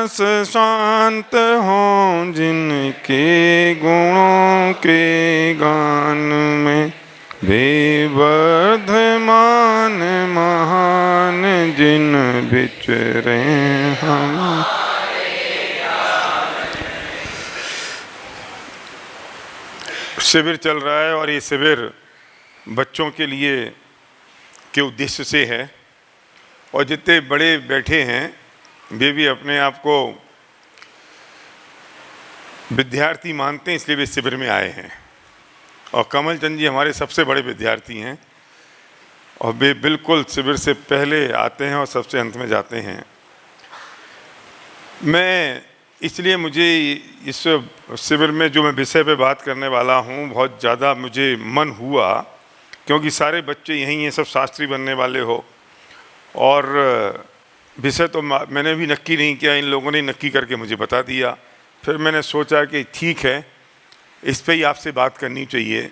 दास शांत हों, जिनके गुणों के गान में वे वर्धमान महान, जिन विचरे हम। शिविर चल रहा है और ये शिविर बच्चों के लिए के उद्देश्य से है, और जितने बड़े बैठे हैं वे भी अपने आप को विद्यार्थी मानते हैं, इसलिए वे शिविर में आए हैं। और कमल चंद जी हमारे सबसे बड़े विद्यार्थी हैं और वे बिल्कुल शिविर से पहले आते हैं और सबसे अंत में जाते हैं। मैं इसलिए मुझे इस शिविर में जो मैं विषय पे बात करने वाला हूँ बहुत ज़्यादा मुझे मन हुआ, क्योंकि सारे बच्चे यहीं हैं, सब शास्त्री बनने वाले हो, और विषय तो मैंने भी नक्की नहीं किया, इन लोगों ने नक्की करके मुझे बता दिया। फिर मैंने सोचा कि ठीक है, इस पे ही आपसे बात करनी चाहिए।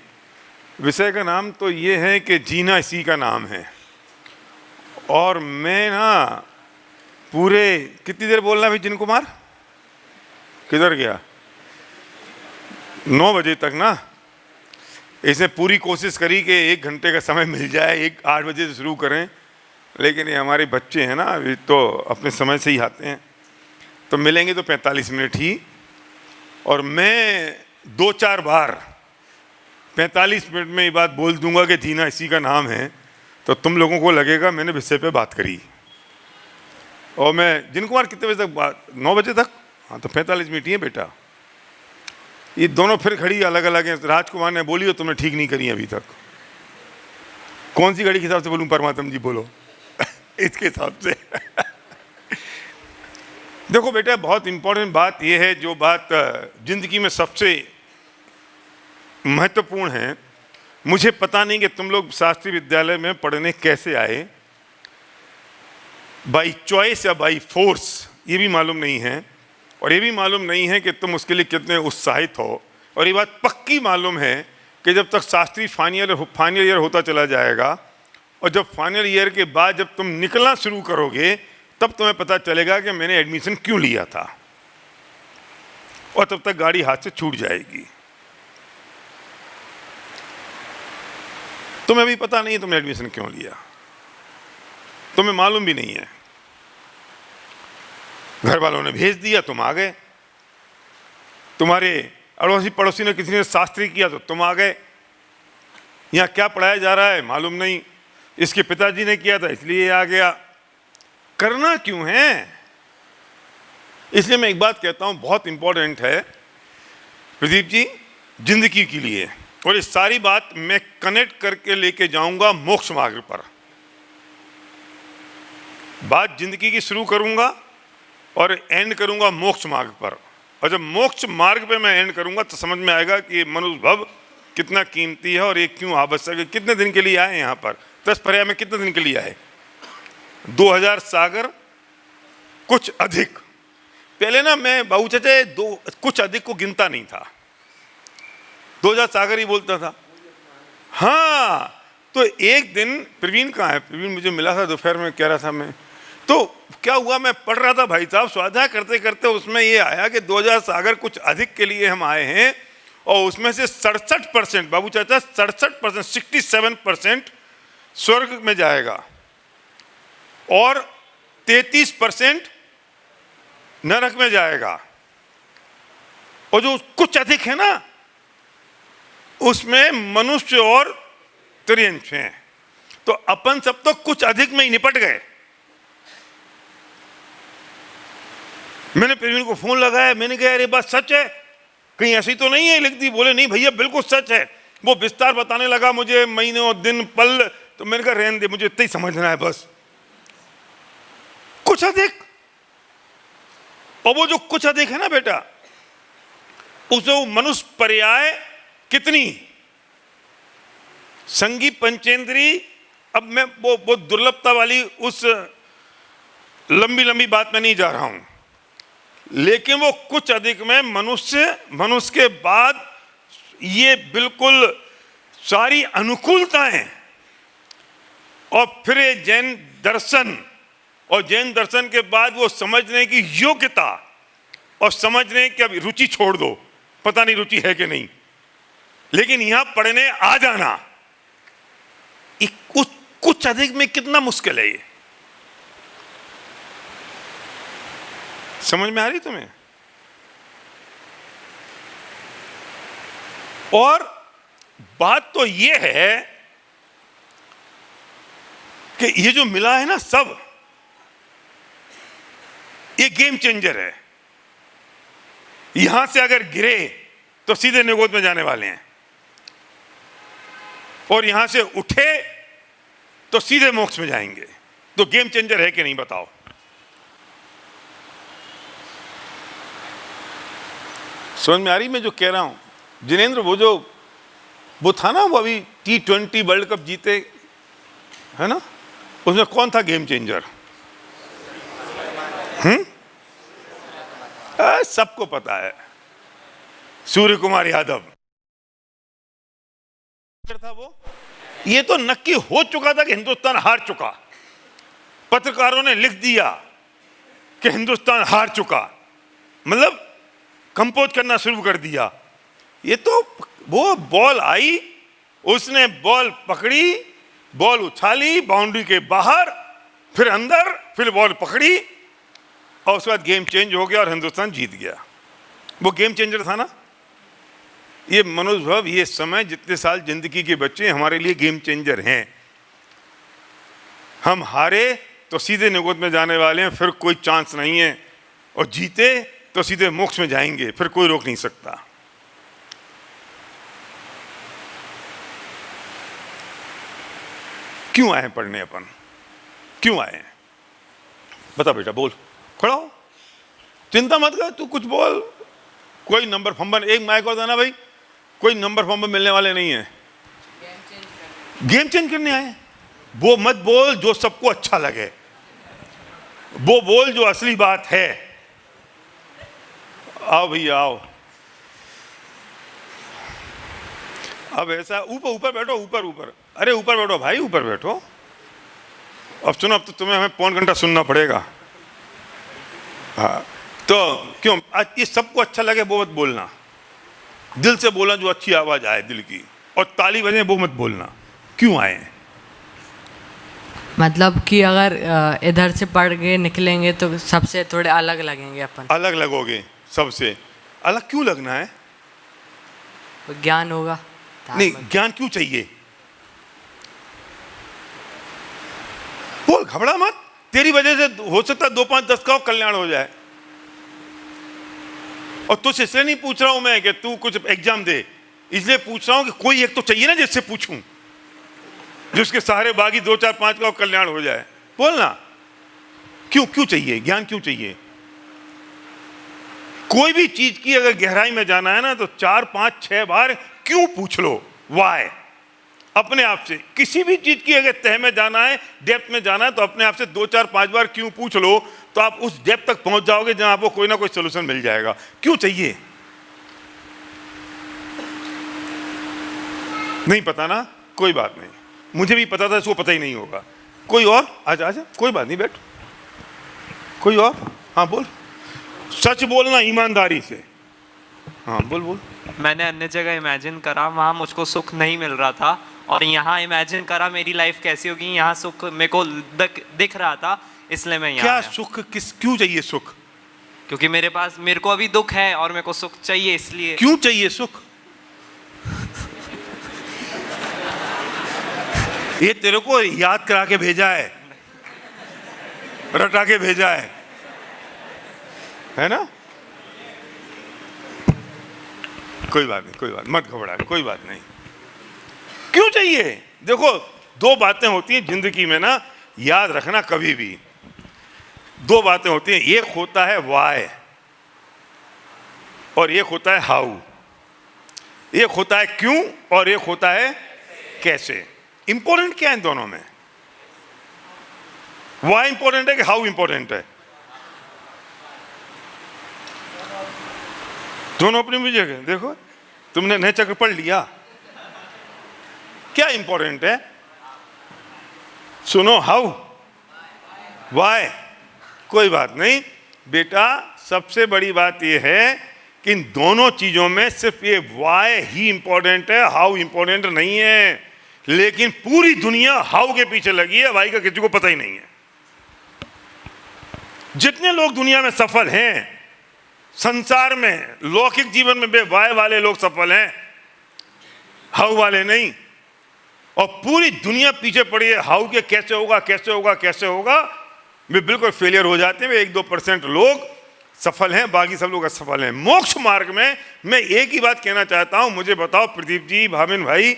विषय का नाम तो ये है कि जीना इसी का नाम है। और मैं ना पूरे कितनी देर बोलना भाई जिन कुमार, किधर गया, 9 बजे तक ना, इसने पूरी कोशिश करी कि 1 घंटे का समय मिल जाए, 8 बजे से शुरू करें, लेकिन ये हमारे बच्चे हैं ना, अभी तो अपने समय से ही आते हैं, तो मिलेंगे तो 45 मिनट ही। और मैं 2-4 बार 45 मिनट में ये बात बोल दूंगा कि जीना इसी का नाम है, तो तुम लोगों को लगेगा मैंने विषय पे बात करी। और मैं जिन कुमार कितने बजे तक बात, 9 बजे तक, हाँ तो 45 मिनट ही है बेटा। ये दोनों फिर खड़ी अलग अलग हैं। राजकुमार ने बोली हो तुमने ठीक नहीं करी अभी तक। कौन सी घड़ी के हिसाब से बोलूं परमात्मा जी, बोलो इसके हिसाब से देखो बेटा, बहुत इंपॉर्टेंट बात यह है, जो बात जिंदगी में सबसे महत्वपूर्ण है। मुझे पता नहीं कि तुम लोग शास्त्रीय विद्यालय में पढ़ने कैसे आए, बाई चॉइस या बाई फोर्स, ये भी मालूम नहीं है। और ये भी मालूम नहीं है कि तुम उसके लिए कितने उत्साहित हो। और ये बात पक्की मालूम है कि जब तक शास्त्री फाइनल ईयर होता चला जाएगा, और जब फाइनल ईयर के बाद जब तुम निकलना शुरू करोगे, तब तुम्हें पता चलेगा कि मैंने एडमिशन क्यों लिया था, और तब तक गाड़ी हाथ से छूट जाएगी। तुम्हें भी पता नहीं तुमने एडमिशन क्यों लिया, तुम्हें मालूम भी नहीं है। घर वालों ने भेज दिया, तुम आ गए। तुम्हारे अड़ोसी पड़ोसी ने किसी ने शास्त्री किया तो तुम आ गए। यहाँ क्या पढ़ाया जा रहा है मालूम नहीं, इसके पिताजी ने किया था इसलिए आ गया। करना क्यों है? इसलिए मैं एक बात कहता हूं, बहुत इंपॉर्टेंट है प्रदीप जी जिंदगी के लिए, और ये सारी बात मैं कनेक्ट करके लेके जाऊंगा मोक्ष मार्ग पर। बात जिंदगी की शुरू करूंगा और एंड करूंगा मोक्ष मार्ग पर। और जब मोक्ष मार्ग पे मैं एंड करूंगा तो समझ में आएगा कि मनुष्य भव कितना कीमती है और ये क्यों आवश्यक है। कितने दिन के लिए आए यहाँ पर? 10 पर्याय में कितने दिन के लिए आए? 2000 सागर कुछ अधिक। पहले ना मैं बाबू चाचा कुछ अधिक को गिनता नहीं था, 2000 सागर ही बोलता था। हाँ, तो एक दिन प्रवीण कहाँ है? प्रवीण मुझे मिला था दोपहर में, कह रहा था मैं, तो क्या हुआ, मैं पढ़ रहा था भाई साहब, स्वाध्याय करते करते उसमें ये आया कि 2000 सागर कुछ अधिक के लिए हम आए हैं, और उसमें से 67% बाबू चाचा 67%, 67% स्वर्ग में जाएगा और 33% नरक में जाएगा। और जो कुछ अधिक है ना, उसमें मनुष्य और त्रियंश हैं। तो अपन सब तो कुछ अधिक में ही निपट गए। मैंने प्रवीण को फोन लगाया, मैंने कहा अरे बात सच है, कहीं ऐसी तो नहीं है लिख दी? बोले नहीं भैया बिल्कुल सच है। वो विस्तार बताने लगा मुझे, महीनों दिन पल, तो मैंने कहा रहने दे, मुझे इतना ही समझना है बस। कुछ अधिक, और वो जो कुछ अधिक है ना बेटा, उसे वो मनुष्य पर्याय कितनी संगी पंचेंद्री। अब मैं वो दुर्लभता वाली उस लंबी लंबी बात में नहीं जा रहा हूं, लेकिन वो कुछ अधिक में मनुष्य के बाद ये बिल्कुल सारी अनुकूलताएं, और फिर जैन दर्शन, और जैन दर्शन के बाद वो समझने की योग्यता, और समझ रहे हैं कि अब रुचि छोड़ दो, पता नहीं रुचि है कि नहीं, लेकिन यहां पढ़ने आ जाना कुछ अधिक में कितना मुश्किल है ये। समझ में आ रही तुम्हें? और बात तो ये है कि ये जो मिला है ना सब, ये गेम चेंजर है। यहां से अगर गिरे तो सीधे निगोद में जाने वाले हैं, और यहां से उठे तो सीधे मोक्ष में जाएंगे। तो गेम चेंजर है कि नहीं बताओ? समझ में आ रही मैं जो कह रहा हूं? जिनेंद्र, वो था ना, वो अभी T20 वर्ल्ड कप जीते है ना, उसमें कौन था गेम चेंजर? सबको पता है, सूर्य कुमार यादव था वो। ये तो नक्की हो चुका था कि हिंदुस्तान हार चुका, पत्रकारों ने लिख दिया कि हिंदुस्तान हार चुका, मतलब कंपोज करना शुरू कर दिया। ये तो वो बॉल आई, उसने बॉल पकड़ी, बॉल उछाली बाउंड्री के बाहर, फिर अंदर, फिर बॉल पकड़ी, और उसके बाद गेम चेंज हो गया और हिंदुस्तान जीत गया। वो गेम चेंजर था ना। ये मनोज भाव, ये समय, जितने साल जिंदगी के बच्चे हमारे लिए गेम चेंजर हैं। हम हारे तो सीधे निगोद में जाने वाले हैं, फिर कोई चांस नहीं है, और जीते तो सीधे मोक्ष में जाएंगे, फिर कोई रोक नहीं सकता। क्यों आए पढ़ने अपन? क्यों आए? बता बेटा, बोल, खड़ा हो, चिंता मत कर, तू कुछ बोल। कोई नंबर फंबर, एक माइक और देना भाई, कोई नंबर फंबर मिलने वाले नहीं है। गेम चेंज करने आए। वो मत बोल जो सबको अच्छा लगे, वो बोल जो असली बात है। आओ भैया आओ। अब ऐसा, ऊपर बैठो, ऊपर, अरे ऊपर बैठो भाई, ऊपर बैठो। अब सुनो, अब तो तुम्हें हमें पौन घंटा सुनना पड़ेगा। हाँ, तो क्यों आज ये सबको अच्छा लगे वो मत बोलना, दिल से बोलना, जो अच्छी आवाज आए दिल की, और ताली बजे वो मत बोलना। क्यों आए? मतलब कि अगर इधर से पढ़ के निकलेंगे तो सबसे थोड़े अलग लगेंगे अपन। अलग लगोगे? सबसे अलग क्यों लगना है? ज्ञान होगा। नहीं, ज्ञान क्यों चाहिए? बोल, घबरा मत, तेरी वजह से हो सकता है 2 5 10 का कल्याण हो जाए। और तुझसे इसलिए नहीं पूछ रहा हूं मैं कि तू कुछ एग्जाम दे, इसलिए पूछ रहा हूं कि कोई एक तो चाहिए ना जिससे पूछूं, जिसके सहारे बाकी 2 4 5 का कल्याण हो जाए। बोलना, क्यों चाहिए ज्ञान? क्यों चाहिए? कोई भी चीज की अगर गहराई में जाना है ना, तो 4 5 6 बार क्यों पूछ लो, वाई, अपने आप से। किसी भी चीज की अगर तह में जाना है, डेप्थ में जाना है, तो अपने आप से 2 4 5 बार क्यों पूछ लो, तो आप उस डेप्थ तक पहुंच जाओगे जहां आपको कोई ना कोई सोल्यूशन मिल जाएगा। क्यों चाहिए? नहीं पता ना, कोई बात नहीं, मुझे भी पता था, इसको पता ही नहीं होगा। कोई और? आजा, कोई बात नहीं, बैठ। कोई और? हाँ बोल, सच बोलना ईमानदारी से। हाँ बोल। मैंने अन्य जगह इमेजिन करा, वहाँ मुझको सुख नहीं मिल रहा था, और यहाँ इमेजिन करा मेरी लाइफ कैसी होगी, यहाँ सुख मेरे को दिख रहा था, इसलिए मैं यहाँ क्या आया। सुख? क्यों चाहिए सुख? क्योंकि मेरे को अभी दुख है और मेरे को सुख चाहिए, इसलिए। क्यों चाहिए सुख? ये तेरे को याद करा के भेजा है, रटा के भेजा है ना? कोई बात नहीं, मत घबरा, कोई बात नहीं। क्यों चाहिए? देखो, 2 बातें होती हैं जिंदगी में ना, याद रखना कभी भी। 2 बातें होती हैं, एक होता है वाई और एक होता है हाउ। एक होता है क्यों और एक होता है कैसे। इंपॉर्टेंट क्या है इन दोनों में? वाई इंपॉर्टेंट है कि हाउ इंपॉर्टेंट है? दोनों अपनी अपनी जगह। देखो, तुमने नए चक्र पढ़ लिया, क्या इंपॉर्टेंट है? सुनो, हाउ, वाई, कोई बात नहीं, बेटा सबसे बड़ी बात यह है कि इन दोनों चीजों में सिर्फ ये वाई ही इंपॉर्टेंट है, हाउ इंपॉर्टेंट नहीं है। लेकिन पूरी दुनिया हाउ के पीछे लगी है, वाई का किसी को पता ही नहीं है। जितने लोग दुनिया में सफल हैं, संसार में लौकिक जीवन में, वे वाई वाले लोग सफल हैं, हाउ वाले नहीं। और पूरी दुनिया पीछे पड़ी है हाउ के, कैसे होगा कैसे होगा कैसे होगा, वे बिल्कुल फेलियर हो जाते हैं। वे 1-2% लोग सफल हैं, बाकी सब लोग असफल हैं। मोक्ष मार्ग में मैं एक ही बात कहना चाहता हूं, मुझे बताओ प्रदीप जी, भाविन भाई,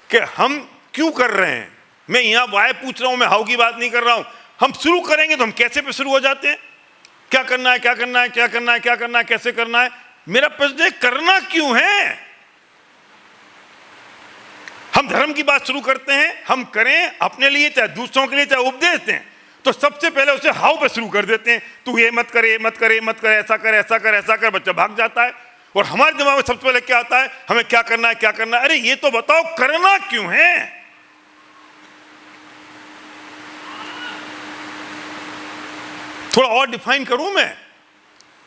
कि हम क्यों कर रहे हैं? मैं यहां वाई पूछ रहा हूं, मैं हाउ की बात नहीं कर रहा हूं। हम शुरू करेंगे तो हम कैसे पे शुरू हो जाते हैं, क्या करना है क्या करना है क्या करना है क्या करना है कैसे करना है। मेरा प्रश्न है, करना क्यों है? हम धर्म की बात शुरू करते हैं, हम करें अपने लिए चाहे दूसरों के लिए चाहे उपदेश दें, तो सबसे पहले उसे हाउ पे शुरू कर देते हैं। तू ये मत करे, मत करे, मत करे, ऐसा कर ऐसा कर ऐसा कर, बच्चा भाग जाता है। और हमारे दिमाग में सबसे पहले क्या आता है, हमें क्या करना है क्या करना है। अरे ये तो बताओ करना क्यों है? थोड़ा और डिफाइन करूं मैं।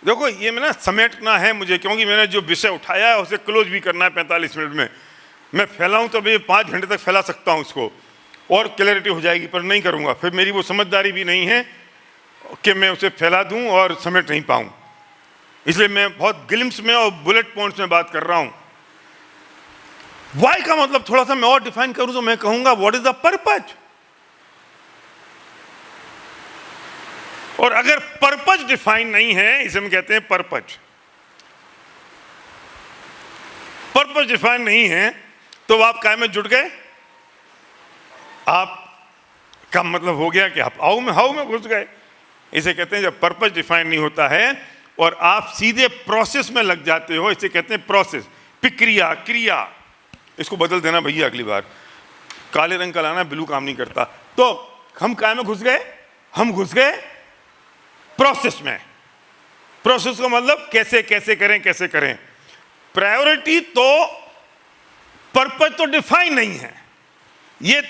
देखो ये मैं ना समेटना है मुझे, क्योंकि मैंने जो विषय उठाया है उसे क्लोज भी करना है 45 मिनट में। मैं फैलाऊं तो मैं 5 घंटे तक फैला सकता हूं इसको, और क्लैरिटी हो जाएगी, पर नहीं करूंगा। फिर मेरी वो समझदारी भी नहीं है कि मैं उसे फैला दूं और समेट नहीं पाऊं। इसलिए मैं बहुत ग्लिम्स में और बुलेट पॉइंट्स में बात कर रहा हूं। वाई का मतलब थोड़ा सा मैं और डिफाइन करूं तो मैं कहूंगा, व्हाट इज द पर्पज। और अगर पर्पज डिफाइन नहीं है, इसे हम कहते हैं पर्पज। पर्पज डिफाइन नहीं है तो आप काय में जुट गए, आप का मतलब हो गया कि आप हाउ में घुस गए। इसे कहते हैं जब पर्पज डिफाइन नहीं होता है और आप सीधे प्रोसेस में लग जाते हो, इसे कहते हैं प्रोसेस। प्रक्रिया, क्रिया, इसको बदल देना भैया अगली बार, काले रंग का लाना, ब्लू काम नहीं करता। तो हम काय में घुस गए, हम घुस गए प्रोसेस में। प्रोसेस का मतलब कैसे कैसे करें कैसे करें। प्रायोरिटी तो, पर्पज तो डिफाइन नहीं है। ये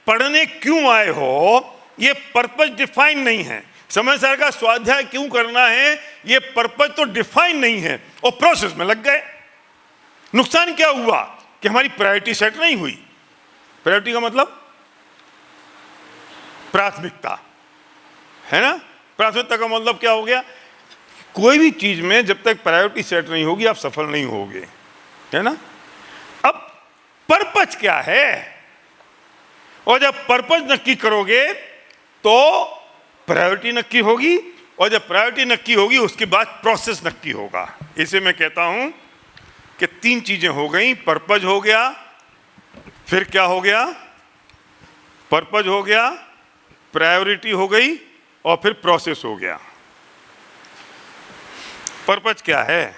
पढ़ने क्यों आए हो, ये पर्पज डिफाइन नहीं है। समय सार का स्वाध्याय क्यों करना है, ये पर्पज तो डिफाइन नहीं है, और प्रोसेस में लग गए। नुकसान क्या हुआ कि हमारी प्रायोरिटी सेट नहीं हुई। प्रायोरिटी का मतलब प्राथमिकता है ना। प्राथमिकता का मतलब क्या हो गया, कोई भी चीज में जब तक प्रायोरिटी सेट नहीं होगी आप सफल नहीं होगे, है ना। अब पर्पज क्या है, और जब पर्पज नक्की करोगे तो प्रायोरिटी नक्की होगी, और जब प्रायोरिटी नक्की होगी उसके बाद प्रोसेस नक्की होगा। इसे मैं कहता हूं कि 3 चीजें हो गई। पर्पज हो गया, फिर क्या हो गया, पर्पज हो गया, प्रायोरिटी हो गई, और फिर प्रोसेस हो गया। पर्पज क्या है,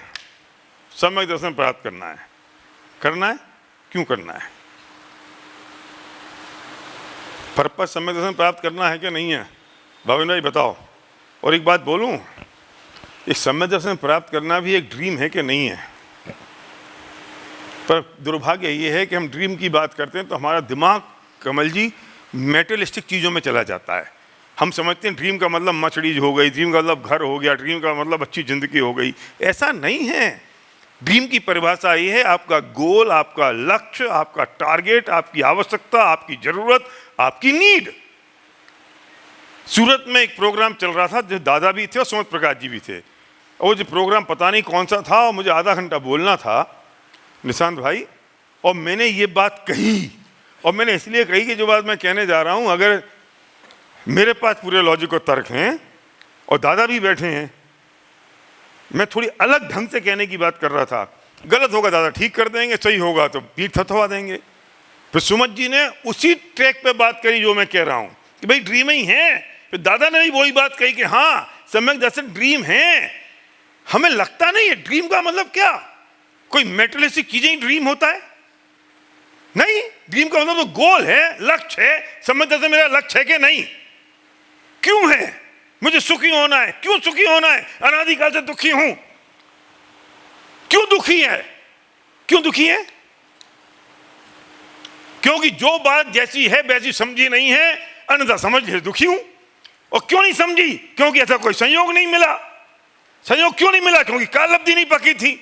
सम्यक दर्शन प्राप्त करना है। करना है, क्यों करना है? पर्पज सम्यक दर्शन प्राप्त करना है कि नहीं है, भाविन भाई बताओ। और एक बात बोलूं, ये सम्यक दर्शन प्राप्त करना भी एक ड्रीम है कि नहीं है। पर दुर्भाग्य ये है कि हम ड्रीम की बात करते हैं तो हमारा दिमाग, कमल जी, मेटेरियलिस्टिक चीज़ों में चला जाता है। हम समझते हैं ड्रीम का मतलब मर्सिडीज हो गई, ड्रीम का मतलब घर हो गया, ड्रीम का मतलब अच्छी ज़िंदगी हो गई। ऐसा नहीं है। ड्रीम की परिभाषा ये है, आपका गोल, आपका लक्ष्य, आपका टारगेट, आपकी आवश्यकता, आपकी ज़रूरत, आपकी नीड। सूरत में एक प्रोग्राम चल रहा था, जो दादा भी थे और सुमित प्रकाश जी भी थे। और जो प्रोग्राम पता नहीं कौन सा था, और मुझे आधा घंटा बोलना था निशांत भाई, और मैंने ये बात कही। और मैंने इसलिए कही कि जो बात मैं कहने जा रहा हूँ, अगर मेरे पास पूरे लॉजिक और तर्क हैं और दादा भी बैठे हैं, मैं थोड़ी अलग ढंग से कहने की बात कर रहा था। गलत होगा दादा ठीक कर देंगे, सही होगा तो पीठ थपथपा देंगे। फिर सुमित जी ने उसी ट्रैक पे बात करी जो मैं कह रहा हूँ कि भाई ड्रीम ही है। फिर दादा ने भी वही बात कही कि हाँ सम्यक दर्शन ड्रीम है। हमें लगता नहीं है ड्रीम का मतलब क्या, कोई मेटेरियलिस्टिक चीजें ही ड्रीम होता है? नहीं, ड्रीम का मतलब तो गोल है, लक्ष्य है। सम्यक दर्शन मेरा लक्ष्य है कि नहीं? क्यों है? मुझे सुखी होना है। क्यों सुखी होना है? अनादिकाल से दुखी हूं। क्यों दुखी है? क्यों दुखी है? क्योंकि जो बात जैसी है वैसी समझी नहीं है, अन्यथा समझ ले दुखी हूं। और क्यों नहीं समझी? क्योंकि ऐसा कोई संयोग नहीं मिला। संयोग क्यों नहीं मिला? क्योंकि कालब्धि नहीं पकी थी।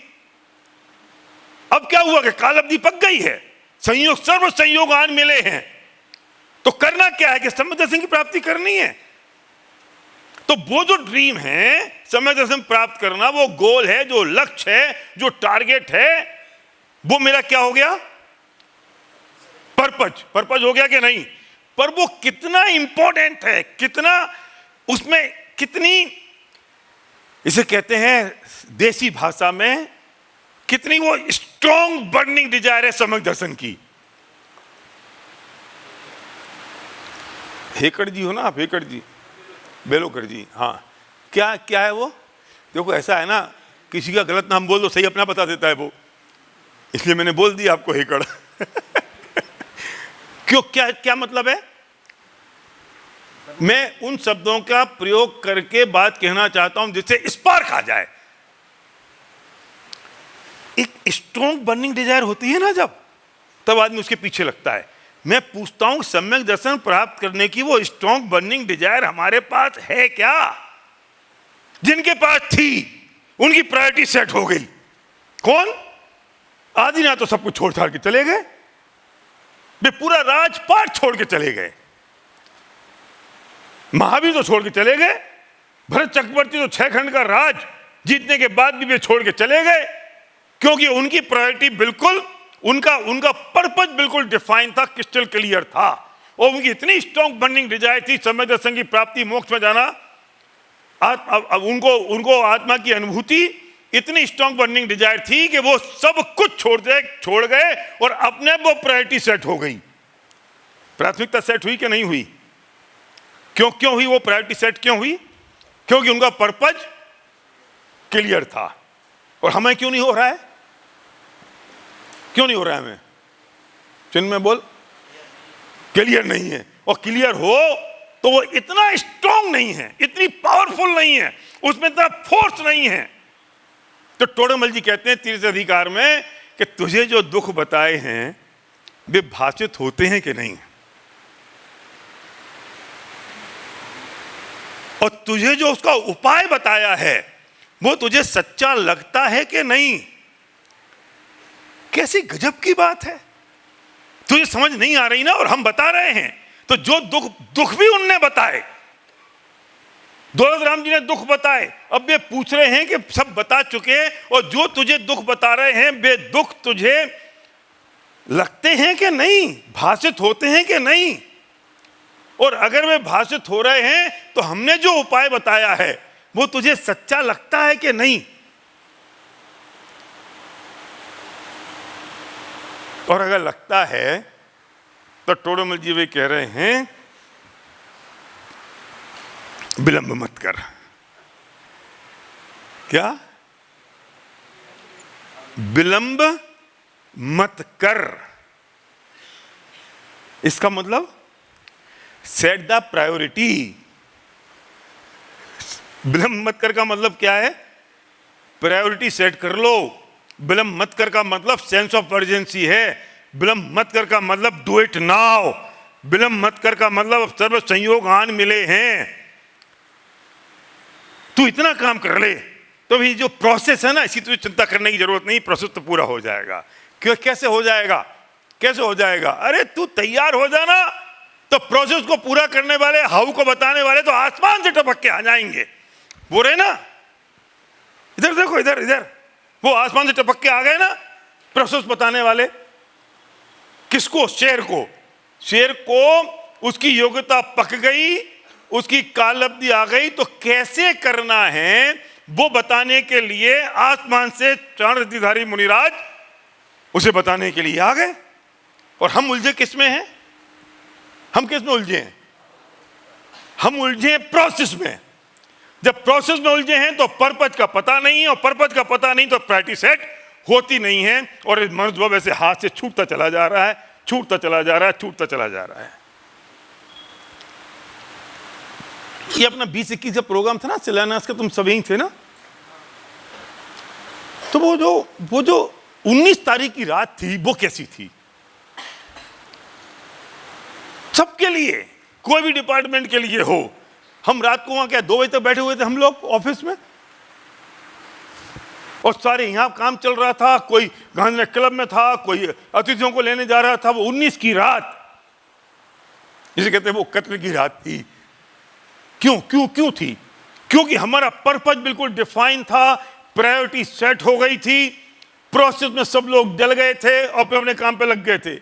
अब क्या हुआ कि कालब्धि पक गई है, संयोग सर्व संयोग आज मिले हैं, तो करना क्या है कि सम्यक दर्शन की प्राप्ति करनी है। तो वो जो ड्रीम है सम्यक दर्शन प्राप्त करना, वो गोल है, जो लक्ष्य है, जो टारगेट है, वो मेरा क्या हो गया? पर्पज हो गया कि नहीं? पर वो कितना इंपॉर्टेंट है, कितना उसमें कितनी, इसे कहते हैं देसी भाषा में, कितनी वो स्ट्रॉन्ग बर्निंग डिजायर है सम्यक दर्शन की। हेकड़ जी हो ना आप, हेकड़ जी, बेलोकर जी, हाँ, क्या क्या है वो? देखो ऐसा है ना, किसी का गलत नाम बोल दो, सही अपना बता देता है वो, इसलिए मैंने बोल दिया आपको हेकड़। क्यों, क्या क्या मतलब है? मैं उन शब्दों का प्रयोग करके बात कहना चाहता हूं जिससे स्पार्क आ जाए। एक स्ट्रॉन्ग बर्निंग डिजायर होती है ना जब, तब आदमी उसके पीछे लगता है। मैं पूछता हूं सम्यक दर्शन प्राप्त करने की वो स्ट्रॉन्ग बर्निंग डिजायर हमारे पास है क्या? जिनके पास थी उनकी प्रायोरिटी सेट हो गई। कौन? आदिनाथ तो सब कुछ छोड़ छाड़ के चले गए, वे पूरा राजपाट छोड़ के चले गए। महावीर तो छोड़ के चले गए, भरत चक्रवर्ती तो 6 खंड का राज जीतने के बाद भी वे छोड़ के चले गए, क्योंकि उनकी प्रायोरिटी बिल्कुल, उनका पर्पज बिल्कुल डिफाइन था, क्रिस्टल क्लियर था, और उनकी इतनी स्ट्रॉन्ग बर्निंग डिजायर थी सम्यक दर्शन की प्राप्ति, मोक्ष में जाना। अब उनको आत्मा की अनुभूति इतनी स्ट्रॉन्ग बर्निंग डिजायर थी कि वो सब कुछ छोड़ गए और अपने वो प्रायोरिटी सेट हो गई। प्राथमिकता सेट हुई कि नहीं हुई? क्यों हुई वो प्रायोरिटी सेट? क्यों हुई? क्योंकि उनका पर्पज क्लियर था। और हमें क्यों नहीं हो रहा है? क्यों नहीं हो रहा है हमें? चिन्ह में बोल, क्लियर नहीं है। और क्लियर हो तो वो इतना स्ट्रॉन्ग नहीं है, इतनी पावरफुल नहीं है, उसमें इतना फोर्स नहीं है। तो टोडरमल जी कहते हैं तीसरे अधिकार में कि तुझे जो दुख बताए हैं वे भाषित होते हैं कि नहीं, और तुझे जो उसका उपाय बताया है वो तुझे सच्चा लगता है कि नहीं। कैसी गजब की बात है, तुझे समझ नहीं आ रही ना, और हम बता रहे हैं। तो जो दुख भी उनने बताए, दौलत राम जी ने दुख बताए, अब वे पूछ रहे हैं कि सब बता चुके, और जो तुझे दुख बता रहे हैं वे दुख तुझे लगते हैं कि नहीं, भाषित होते हैं कि नहीं। और अगर वे भाषित हो रहे हैं तो हमने जो उपाय बताया है वो तुझे सच्चा लगता है कि नहीं। और अगर लगता है तो टोडरमल जी वे कह रहे हैं विलंब मत कर। क्या? विलंब मत कर। इसका मतलब सेट द प्रायोरिटी। विलंब मत कर का मतलब क्या है? प्रायोरिटी सेट कर लो। विलंब मत कर का मतलब सेंस ऑफ अर्जेंसी है। विलंब मत कर का मतलब डू इट नाउ। विलंब मत कर का मतलब सर्व संयोग आन मिले हैं, तू इतना काम कर ले। तो भी जो प्रोसेस है ना, इसी तुझे चिंता करने की जरूरत नहीं, प्रोसेस तो पूरा हो जाएगा। क्यों? कैसे हो जाएगा? कैसे हो जाएगा? अरे तू तैयार हो जाना, तो प्रोसेस को पूरा करने वाले, हाउ को बताने वाले तो आसमान से टपक के आ जाएंगे। वो रहे ना, इधर देखो, इधर इधर, वो आसमान से टपक के आ गए ना प्रोसेस बताने वाले। किसको? शेर को। शेर को उसकी योग्यता पक गई, उसकी कालब्धि आ गई, तो कैसे करना है वो बताने के लिए आसमान से चाणक्यधारी मुनिराज उसे बताने के लिए आ गए। और हम उलझे किस में हैं? हम किस में उलझे हैं? हम उलझे प्रोसेस में। जब प्रोसेस में उलझे हैं तो पर्पज का पता नहीं है, और पर्पज का पता नहीं तो प्रायोरिटी सेट होती नहीं है, और मनुष्य वैसे हाथ से छूटता चला जा रहा है, छूटता चला जा रहा है, छूटता चला जा रहा है। ये अपना 20-21 का प्रोग्राम था ना शिलान्यास का, तुम सभी थे ना। तो वो जो 19 तारीख की रात थी वो कैसी थी? सबके लिए, कोई भी डिपार्टमेंट के लिए हो। हम रात को वहां क्या 2 बजे तक बैठे हुए थे हम लोग ऑफिस में, और सारे यहाँ काम चल रहा था, कोई गांधी क्लब में था, कोई अतिथियों को लेने जा रहा था। वो 19 की रात, जिसे कहते हैं वो कत्ल की रात थी। क्यों क्यों क्यों थी? क्योंकि हमारा पर्पस बिल्कुल डिफाइन था, प्रायोरिटी सेट हो गई थी, प्रोसेस में सब लोग जल गए थे और फिर अपने काम पे लग गए थे।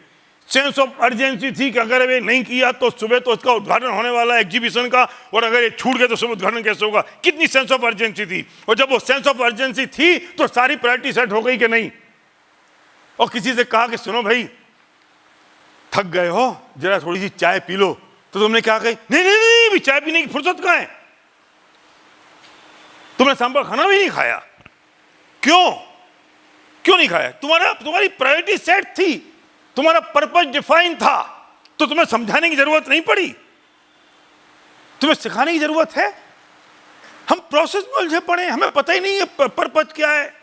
सेंस ऑफ अर्जेंसी थी कि अगर ये नहीं किया तो सुबह तो उसका उद्घाटन होने वाला है एग्जीबिशन का, और अगर ये छूट गया तो सुबह उद्घाटन कैसे होगा? कितनी सेंस ऑफ अर्जेंसी थी। और जब वो सेंस ऑफ अर्जेंसी थी तो सारी प्रायोरिटी सेट हो गई कि नहीं? और किसी से कहा कि सुनो भाई, थक गए हो, जरा थोड़ी सी चाय पी लो, तो तुमने क्या कही? नहीं नहीं नहीं, भी चाय पीने की फुर्सत कहाँ है, तुमने सांभर खाना भी नहीं खाया। क्यों क्यों नहीं खाया? तुम्हारी प्रायोरिटी सेट थी, तुम्हारा पर्पस डिफाइन था, तो तुम्हें समझाने की जरूरत नहीं पड़ी, तुम्हें सिखाने की जरूरत है। हम प्रोसेस में उलझे पड़े, हमें पता ही नहीं है पर्पस क्या है।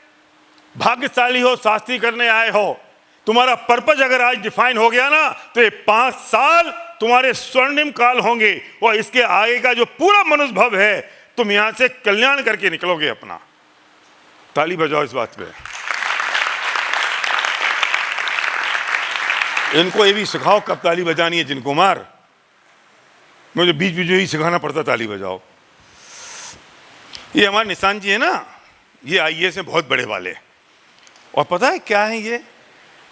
भाग्यशाली हो, शास्त्री करने आए हो, तुम्हारा पर्पस अगर आज डिफाइन हो गया ना, तो ये 5 साल तुम्हारे स्वर्णिम काल होंगे, और इसके आगे का जो पूरा मनुष्य भव है, तुम यहां से कल्याण करके निकलोगे अपना। ताली बजाओ इस बात पे। इनको ये भी सिखाओ कब ताली बजानी है। जिनको मार, मुझे बीच बीच में ही सिखाना पड़ता ताली बजाओ। ये हमारे निशान जी है ना, ये आईएएस हैं बहुत बड़े वाले, और पता है क्या है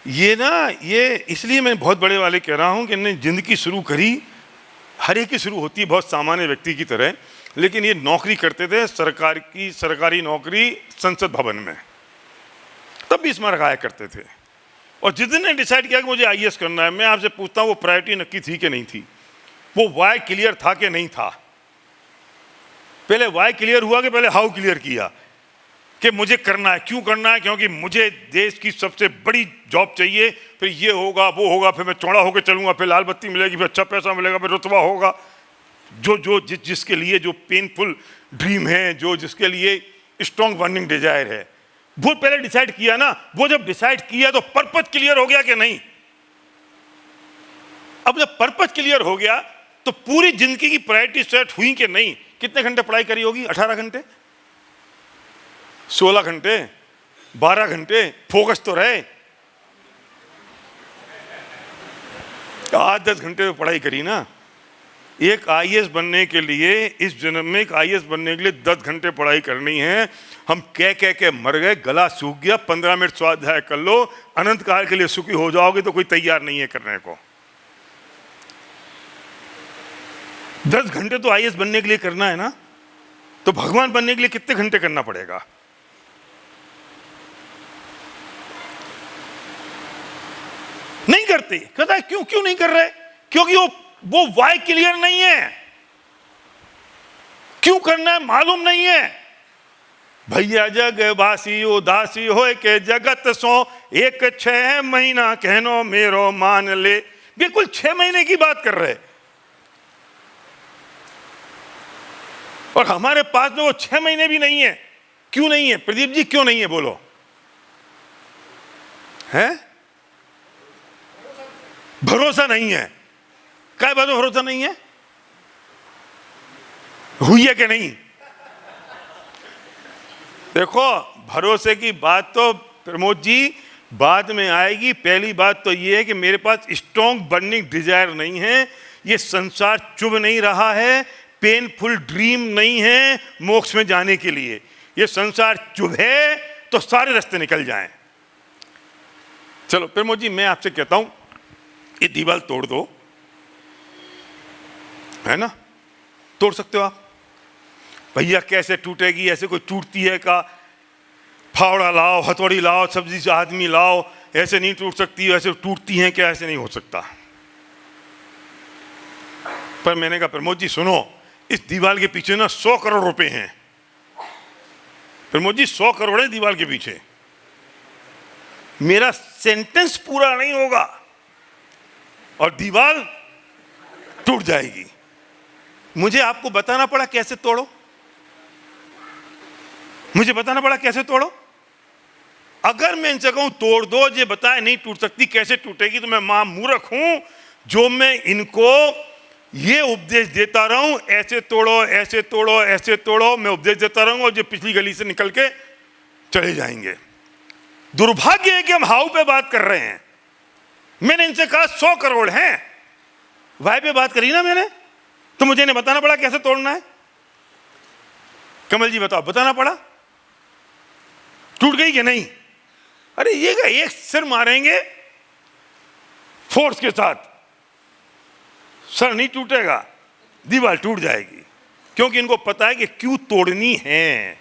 ये इसलिए मैं बहुत बड़े वाले कह रहा हूं कि इन्होंने जिंदगी शुरू करी, हर एक की शुरू होती है बहुत सामान्य व्यक्ति की तरह, लेकिन ये नौकरी करते थे सरकारी नौकरी संसद भवन में, तब भी इसमें रखाया करते थे। और जिस दिन ने डिसाइड किया कि मुझे आईएएस करना है, मैं आपसे पूछता हूं वो प्रायोरिटी नक्की थी कि नहीं थी? वो वाई क्लियर था कि नहीं था? पहले वाई क्लियर हुआ कि पहले हाउ क्लियर किया कि मुझे करना है? क्यों करना है? क्योंकि मुझे देश की सबसे बड़ी जॉब चाहिए, फिर ये होगा वो होगा, फिर मैं चौड़ा होकर चलूंगा, फिर लाल बत्ती मिलेगी, फिर अच्छा पैसा मिलेगा, फिर रुतबा होगा। जिसके लिए जो पेनफुल ड्रीम है, जिसके लिए स्ट्रॉन्ग बर्निंग डिजायर है, वो पहले डिसाइड किया ना। वो जब डिसाइड किया तो पर्पस क्लियर हो गया कि नहीं? अब जब पर्पस क्लियर हो गया तो पूरी जिंदगी की प्रायोरिटी सेट हुई कि नहीं? कितने घंटे पढ़ाई करी होगी? 18 घंटे, 16 घंटे, 12 घंटे, फोकस तो रहे। 8-10 घंटे पढ़ाई करी ना। एक आईएएस बनने के लिए, इस जन्म में एक आईएएस बनने के लिए 10 घंटे पढ़ाई करनी है। हम कह के मर गए, गला सूख गया। 15 मिनट स्वाध्याय कर लो, अनंत काल के लिए सुखी हो जाओगे, तो कोई तैयार नहीं है करने को। 10 घंटे तो आईएएस बनने के लिए करना है ना, तो भगवान बनने के लिए कितने घंटे करना पड़ेगा? नहीं करते। कहता है क्यों नहीं कर रहे? क्योंकि वो वाई क्लियर नहीं है, क्यों करना है मालूम नहीं है। भैया जग वासी उदासी होए के जगत सो, एक 6 महीना कहनो मेरो मान ले। बिल्कुल 6 महीने की बात कर रहे, और हमारे पास में वो 6 महीने भी नहीं है। क्यों नहीं है प्रदीप जी, क्यों नहीं है बोलो? है भरोसा नहीं है। क्या बात में भरोसा नहीं है? हुई है कि नहीं? देखो, भरोसे की बात तो प्रमोद जी बाद में आएगी। पहली बात तो ये है कि मेरे पास स्ट्रॉन्ग बर्निंग डिजायर नहीं है, ये संसार चुभ नहीं रहा है, पेनफुल ड्रीम नहीं है मोक्ष में जाने के लिए। ये संसार चुभे तो सारे रास्ते निकल जाएं। चलो प्रमोद जी, मैं आपसे कहता हूं ये दीवार तोड़ दो, है ना? तोड़ सकते हो आप। भैया कैसे टूटेगी? ऐसे कोई टूटती है का? फावड़ा लाओ, हथौड़ी लाओ, सब्जी से आदमी लाओ, ऐसे नहीं टूट सकती। ऐसे टूटती हैं क्या? ऐसे नहीं हो सकता। पर मैंने कहा प्रमोद जी सुनो, इस दीवार के पीछे ना 100 करोड़ रुपए हैं। प्रमोद जी 100 करोड़ है दीवार के पीछे। मेरा सेंटेंस पूरा नहीं होगा और दीवार टूट जाएगी। मुझे आपको बताना पड़ा कैसे तोड़ो, मुझे बताना पड़ा कैसे तोड़ो। अगर मैं इनसे कहूं तोड़ दो, ये बताए नहीं टूट सकती, कैसे टूटेगी, तो मैं मां मूर्ख हूं जो मैं इनको ये उपदेश देता रहूं, ऐसे तोड़ो, ऐसे तोड़ो, ऐसे तोड़ो। मैं उपदेश देता रहूंगा और जो पिछली गली से निकल के चले जाएंगे। दुर्भाग्य है कि हम हाउ पे बात कर रहे हैं। मैंने इनसे कहा 100 करोड़ हैं, वाई पे बात करी ना मैंने, तो मुझे नहीं बताना पड़ा कैसे तोड़ना है। कमल जी बताओ, बताना पड़ा? टूट गई कि नहीं? अरे ये एक सिर मारेंगे फोर्स के साथ, सर नहीं टूटेगा, दीवार टूट जाएगी, क्योंकि इनको पता है कि क्यों तोड़नी है।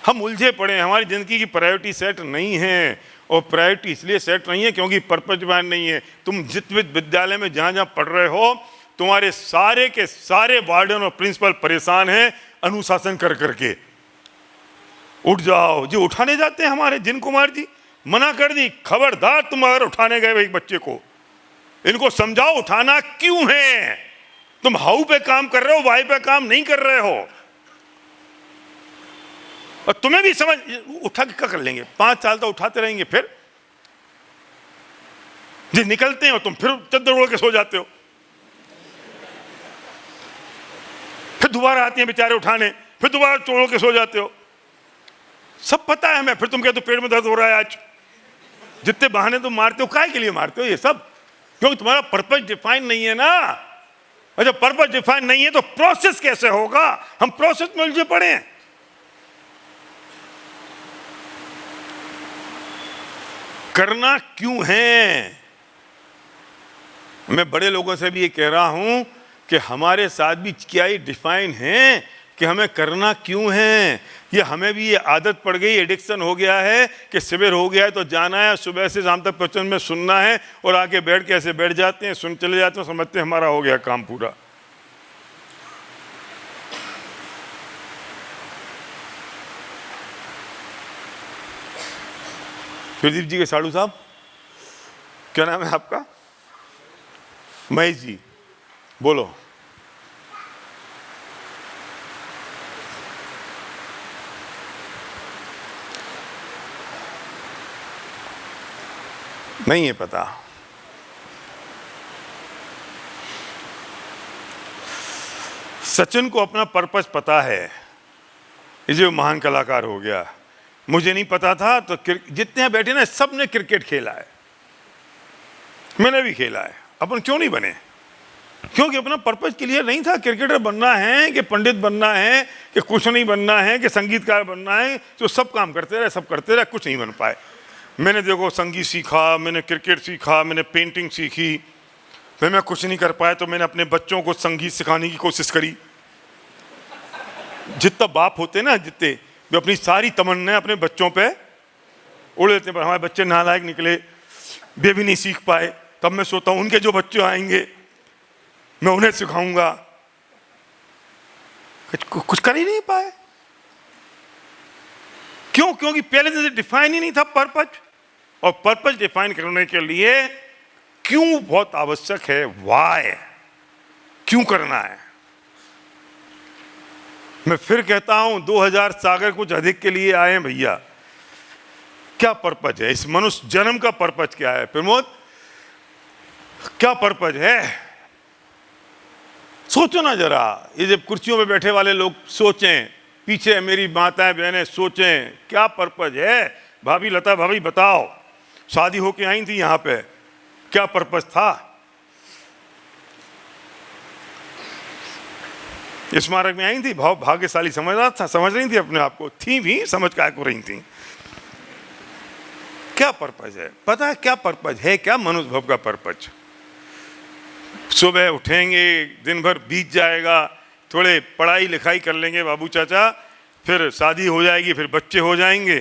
हम उलझे पड़े हैं, हमारी जिंदगी की प्रायोरिटी सेट नहीं है, और प्रायोरिटी इसलिए सेट नहीं है क्योंकि पर्पज डिफाइन नहीं है। तुम जिस विद्यालय में जहां जहां पढ़ रहे हो, तुम्हारे सारे के सारे वार्डन और प्रिंसिपल परेशान हैं अनुशासन कर करके। उठ जाओ, जो उठाने जाते हैं हमारे जिन कुमार जी, मना कर दी, खबरदार तुम अगर उठाने गए एक बच्चे को, इनको समझाओ उठाना क्यों है। तुम हाउ पे काम कर रहे हो, वाई पे काम नहीं कर रहे हो। और तुम्हें भी समझ, उठा के क्या कर लेंगे? 5 साल तो उठाते रहेंगे, फिर जो निकलते हो तुम फिर चद्दर ओढ़ के सो जाते हो, फिर दोबारा आती हैं बेचारे उठाने, फिर दोबारा तोड़ के सो जाते हो। सब पता है हमें, फिर तुम कहते हो पेट में दर्द हो रहा है आज। जितने बहाने तुम मारते हो, काय के लिए मारते हो ये सब? क्योंकि तुम्हारा पर्पस डिफाइन नहीं है ना। और जब पर्पस डिफाइन नहीं है तो प्रोसेस कैसे होगा? हम प्रोसेस में उलझे पड़े हैं। करना क्यों है? मैं बड़े लोगों से भी ये कह रहा हूं कि हमारे साथ भी क्या ये डिफाइन है कि हमें करना क्यों है। ये हमें भी ये आदत पड़ गई, एडिक्शन हो गया है कि सवेर हो गया है तो जाना है, सुबह से शाम तक प्रवचन में सुनना है, और आके बैठ के ऐसे बैठ जाते हैं, सुन चले जाते हैं, समझते हैं हमारा हो गया काम पूरा। प्रदीप जी के साड़ू साहब, क्या नाम है आपका? महेश जी, बोलो। नहीं है पता। सचिन को अपना पर्पस पता है, ये जो महान कलाकार हो गया। मुझे नहीं पता था, तो जितने बैठे ना सब ने क्रिकेट खेला है, मैंने भी खेला है। अपन क्यों नहीं बने? क्योंकि अपना पर्पस क्लियर नहीं था। क्रिकेटर बनना है कि पंडित बनना है कि कुछ नहीं बनना है कि संगीतकार बनना है, तो सब काम करते रहे, सब करते रहे, कुछ नहीं बन पाए। मैंने देखो संगीत सीखा, मैंने क्रिकेट सीखा, मैंने पेंटिंग सीखी, फिर मैं कुछ नहीं कर पाया तो मैंने अपने बच्चों को संगीत सिखाने की कोशिश करी। जितना बाप होते ना, जितने वे अपनी सारी तमन्नाएं अपने बच्चों पे उड़ लेते, पर हमारे बच्चे नालायक निकले, वे भी नहीं सीख पाए। तब मैं सोचता हूँ उनके जो बच्चे आएंगे मैं उन्हें सिखाऊंगा। कुछ कर ही नहीं पाए। क्यों? क्योंकि पहले से डिफाइन ही नहीं था पर्पस। और पर्पस डिफाइन करने के लिए क्यों बहुत आवश्यक है। वाई, क्यों करना है। मैं फिर कहता हूं 2000 सागर कुछ अधिक के लिए आए हैं भैया। क्या पर्पस है? इस मनुष्य जन्म का पर्पस क्या है? प्रमोद, क्या पर्पस है? सोचो ना जरा। ये जब कुर्सियों में बैठे वाले लोग सोचें, पीछे मेरी माताएं बहनें सोचें, क्या पर्पस है। भाभी, लता भाभी बताओ, शादी होके आई थी यहाँ पे, क्या पर्पस था? स्मारक में आई थी, भाग्यशाली समझ रही थी अपने आप को, थी भी, समझ काय को रही थी। क्या पर्पस है? पता है क्या पर्पस है? क्या मनुष्य भव का पर्पस? सुबह उठेंगे, दिन भर बीत जाएगा, थोड़े पढ़ाई लिखाई कर लेंगे बाबू चाचा, फिर शादी हो जाएगी, फिर बच्चे हो जाएंगे,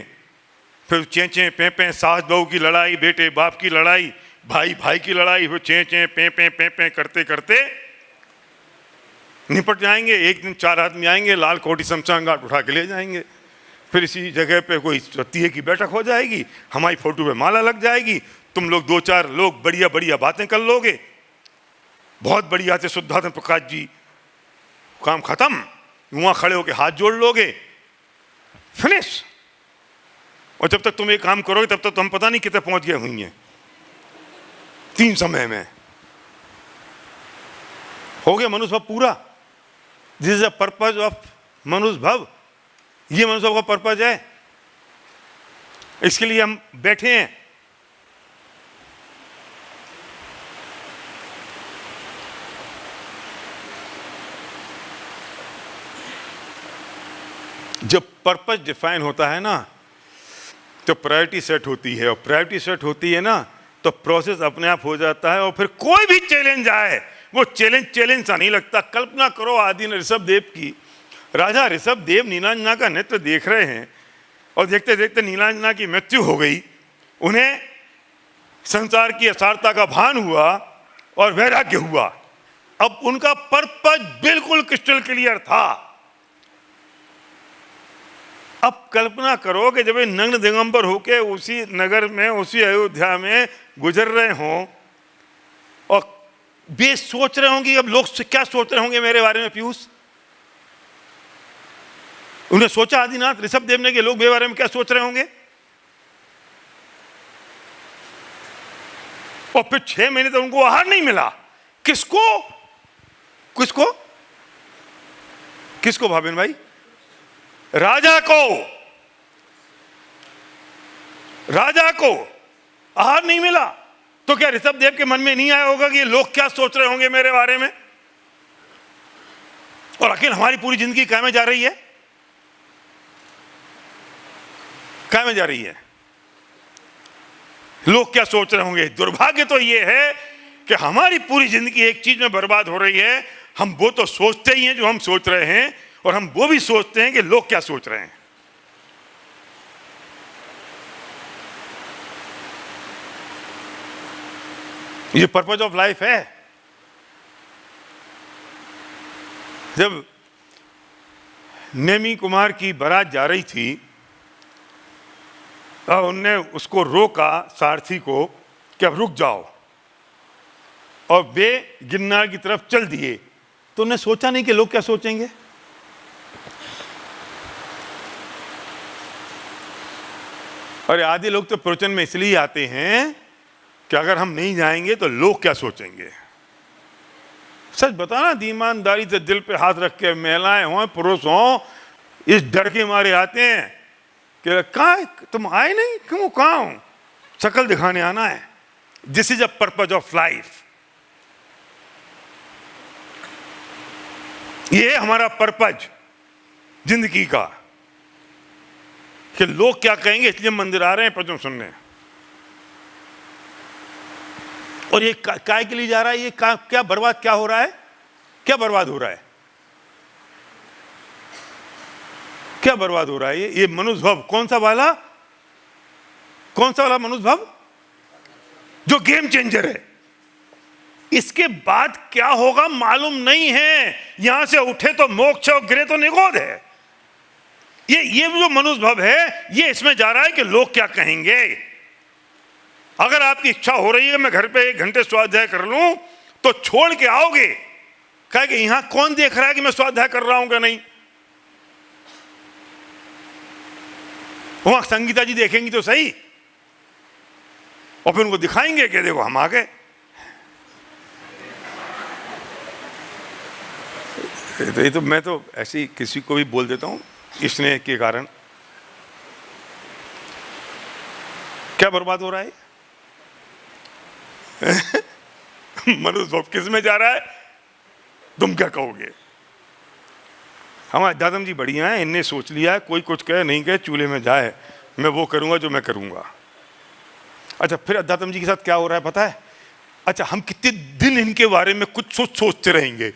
फिर चेंचे पें सास बहू की लड़ाई, बेटे बाप की लड़ाई, भाई भाई की लड़ाई, फिर चेंचे पें करते करते निपट जाएंगे। एक दिन 4 आदमी आएंगे, लाल कोटी शमशान घाट उठा के ले जाएंगे। फिर इसी जगह पे कोई तीये की बैठक हो जाएगी, हमारी फोटो पे माला लग जाएगी, तुम लोग 2-4 लोग बढ़िया बढ़िया बातें कर लोगे, बहुत बढ़िया से शुद्धात्म प्रकाश जी, काम खत्म। वहां खड़े होके हाथ जोड़ लोगे, फिनिश। और जब तक तुम ये काम करोगे तब तक तुम पता नहीं कितने पहुंच गए हुई हैं 3 समय में। हो गया मनुष्य भव पूरा। This is the purpose of मनुष्य भव। ये मनुष्य भव का पर्पस है। इसके लिए हम बैठे हैं। जब पर्पस डिफाइन होता है ना तो प्रायोरिटी सेट होती है, और प्रायोरिटी सेट होती है ना तो प्रोसेस अपने आप हो जाता है। और फिर कोई भी चैलेंज आए वो चैलेंज सा नहीं लगता। कल्पना करो आदि ऋषभ देव की, राजा ऋषभ देव नीलांजना का नृत्य देख रहे हैं और देखते देखते नीलांजना की मृत्यु हो गई। उन्हें संसार की असारता का भान हुआ और वैराग्य हुआ। अब उनका पर्पस बिल्कुल क्रिस्टल क्लियर था। अब कल्पना करो कि जब ये नग्न दिगंबर होके उसी नगर में, उसी अयोध्या में गुजर रहे हों और वे सोच रहे होंगे, अब लोग क्या सोच रहे होंगे मेरे बारे में पीयूष? उन्हें सोचा आदिनाथ ऋषभ देव ने कि लोग मेरे बारे में क्या सोच रहे होंगे? और फिर 6 महीने तक उनको आहार नहीं मिला। किसको किसको किसको भाविन भाई? राजा को आहार नहीं मिला तो क्या ऋषभ देव के मन में नहीं आया होगा कि ये लोग क्या सोच रहे होंगे मेरे बारे में? और आखिर हमारी पूरी जिंदगी क्या में जा रही है? क्या में जा रही है? लोग क्या सोच रहे होंगे। दुर्भाग्य तो ये है कि हमारी पूरी जिंदगी एक चीज में बर्बाद हो रही है। हम वो तो सोचते ही हैं जो हम सोच रहे हैं, और हम वो भी सोचते हैं कि लोग क्या सोच रहे हैं। ये पर्पस ऑफ लाइफ है। जब नेमी कुमार की बारात जा रही थी और उनने उसको रोका, सारथी को, कि अब रुक जाओ, और वे गिरनार की तरफ चल दिए, तो उन्हें सोचा नहीं कि लोग क्या सोचेंगे। और आधे लोग तो प्रवचन में इसलिए आते हैं कि अगर हम नहीं जाएंगे तो लोग क्या सोचेंगे। सच बताना, ईमानदारी से दिल पे हाथ रख के, महिलाएं हों पुरुष हों, इस डर के मारे आते हैं कि कहाँ तुम आए नहीं, क्यों कहाँ हो, शक्ल दिखाने आना है। This is a purpose of life. ये है हमारा पर्पस जिंदगी का, कि लोग क्या कहेंगे, इसलिए मंदिर आ रहे हैं प्रवचन सुनने। और ये काय के लिए जा रहा है? ये क्या बर्बाद क्या हो रहा है? क्या बर्बाद हो रहा है? क्या बर्बाद हो रहा है? ये मनुष्य भव कौन सा वाला मनुष्य भव जो गेम चेंजर है। इसके बाद क्या होगा मालूम नहीं है। यहां से उठे तो मोक्ष और गिरे तो निगोद है। ये जो मनुष्य भव है, ये इसमें जा रहा है कि लोग क्या कहेंगे। अगर आपकी इच्छा हो रही है मैं घर पे 1 घंटे स्वाध्याय कर लूं, तो छोड़ के आओगे, कहे कि यहां कौन देख रहा है कि मैं स्वाध्याय कर रहा हूं क्या नहीं। वहां संगीता जी देखेंगी तो सही, और फिर उनको दिखाएंगे कि देखो हम आ गए। ये तो मैं तो ऐसी किसी को भी बोल देता हूं स्नेह के कारण। क्या बर्बाद हो रहा है? मनुष्य भव किस में जा रहा है? तुम क्या कहोगे? हमारे दादम जी बढ़िया है, इनने सोच लिया है, कोई कुछ कहे नहीं कहे, चूल्हे में जाए, मैं वो करूंगा जो मैं करूंगा। अच्छा, फिर अध्यात्म जी के साथ क्या हो रहा है पता है? अच्छा, हम कितने दिन इनके बारे में कुछ सोचते रहेंगे।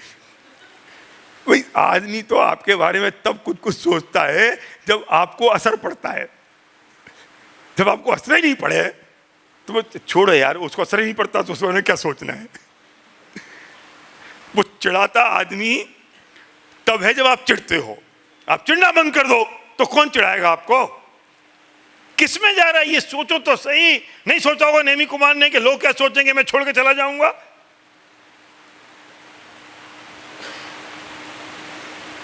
भाई आदमी तो आपके बारे में तब कुछ सोचता है जब आपको असर पड़ता है। जब आपको असर ही नहीं पड़े तो वो छोड़ो यार, उसको असर ही नहीं पड़ता तो उसने क्या सोचना है। वो चिढ़ाता आदमी तब है जब आप चिढ़ते हो। आप चिढ़ना बंद कर दो तो कौन चिढ़ाएगा आपको? किस में जा रहा है ये सोचो तो सही। नहीं सोचा होगा नेमी कुमार ने कि लोग क्या सोचेंगे, मैं छोड़ के चला जाऊंगा।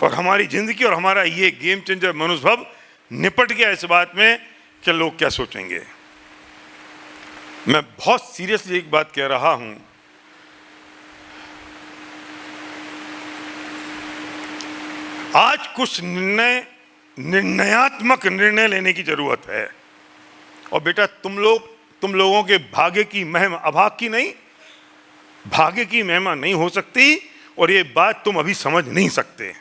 और हमारी जिंदगी और हमारा ये गेम चेंजर मनुष्य भव निपट गया इस बात में कि लोग क्या सोचेंगे। मैं बहुत सीरियसली एक बात कह रहा हूं, आज कुछ निर्णयात्मक निर्णय लेने की जरूरत है। और बेटा तुम लोगों के भाग्य की महिमा अभाग की नहीं, भाग्य की महिमा नहीं हो सकती, और ये बात तुम अभी समझ नहीं सकते।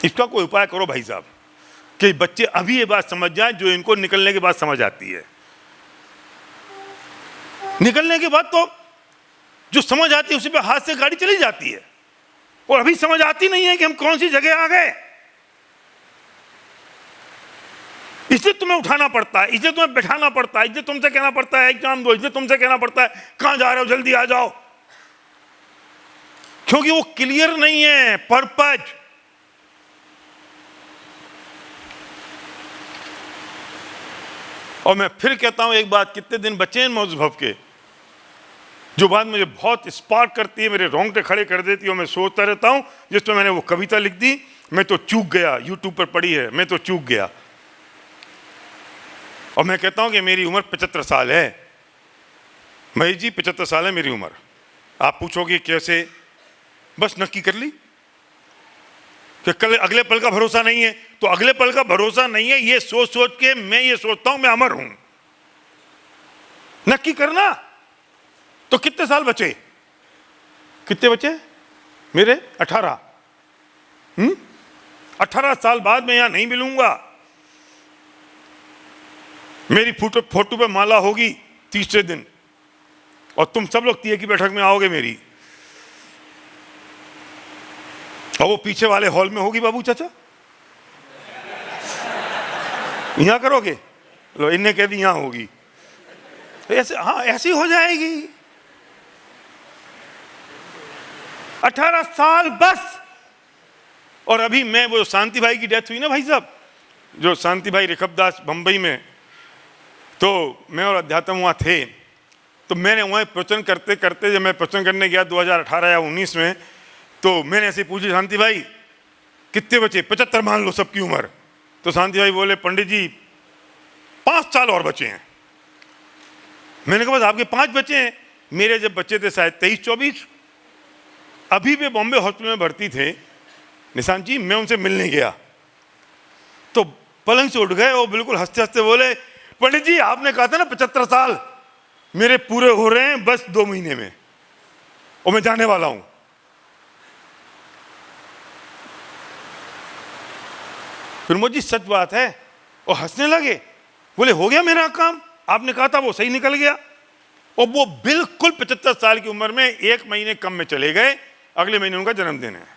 इसका कोई उपाय करो भाई साहब कि बच्चे अभी ये बात समझ जाए जो इनको निकलने के बाद समझ आती है। निकलने के बाद तो जो समझ आती है उसी पे हाथ से गाड़ी चली जाती है, और अभी समझ आती नहीं है कि हम कौन सी जगह आ गए। इसलिए तुम्हें उठाना पड़ता है, इसलिए तुम्हें बैठाना पड़ता है, इसलिए तुमसे कहना पड़ता है एग्जाम दो, इसलिए तुमसे कहना पड़ता है कहां जा रहे हो जल्दी आ जाओ, क्योंकि वो क्लियर नहीं है पर्पज। और मैं फिर कहता हूं एक बात, कितने दिन बचे हैं मौजूद भव के, जो बात मुझे बहुत स्पार्क करती है, मेरे रोंगटे खड़े कर देती है, और मैं सोचता रहता हूं, जिसमें मैंने वो कविता लिख दी, मैं तो चूक गया, यूट्यूब पर पड़ी है, मैं तो चूक गया। और मैं कहता हूं कि मेरी उम्र 75 साल है, महेश जी 75 साल है मेरी उम्र। आप पूछोगे कैसे, बस नक्की कर ली कि कल अगले पल का भरोसा नहीं है, तो अगले पल का भरोसा नहीं है ये सोच सोच के मैं ये सोचता हूं मैं अमर हूं। नक्की करना। तो कितने साल बचे, कितने बचे मेरे 18। 18 साल बाद मैं यहां नहीं मिलूंगा। मेरी फोटो पे माला होगी तीसरे दिन, और तुम सब लोग तीये की बैठक में आओगे मेरी, और वो पीछे वाले हॉल में होगी बाबू चाचा, यहां करोगे, लो इनने कह दी यहां होगी, ऐसे हाँ ऐसी हो जाएगी। 18 साल बस। और अभी मैं वो शांति भाई की डेथ हुई ना भाई साहब, जो शांति भाई रिखबदास बंबई में, तो मैं और अध्यात्म वहाँ थे, तो मैंने वहाँ प्रवचन करते करते जब मैं प्रवचन करने गया 2018 या 19 में, तो मैंने ऐसे पूछी शांति भाई कितने बचे, 75 मान लो सबकी उम्र। तो शांति भाई बोले पंडित जी 5 साल और बचे हैं। मैंने कहा बस आपके 5 बचे हैं, मेरे जब बच्चे थे शायद 23-24। अभी भी बॉम्बे हॉस्पिटल में भर्ती थे निशांत जी, मैं उनसे मिलने गया तो पलंग से उठ गए, वो बिल्कुल हंसते हंसते बोले पंडित जी आपने कहा था ना 75 साल मेरे पूरे हो रहे हैं बस 2 महीने में, और मैं जाने वाला हूं। फिर मुझे सच बात है, और हंसने लगे, बोले हो गया मेरा काम, आपने कहा था वो सही निकल गया। और वो बिल्कुल 75 साल की उम्र में 1 महीने कम में चले गए, अगले महीने उनका जन्मदिन है।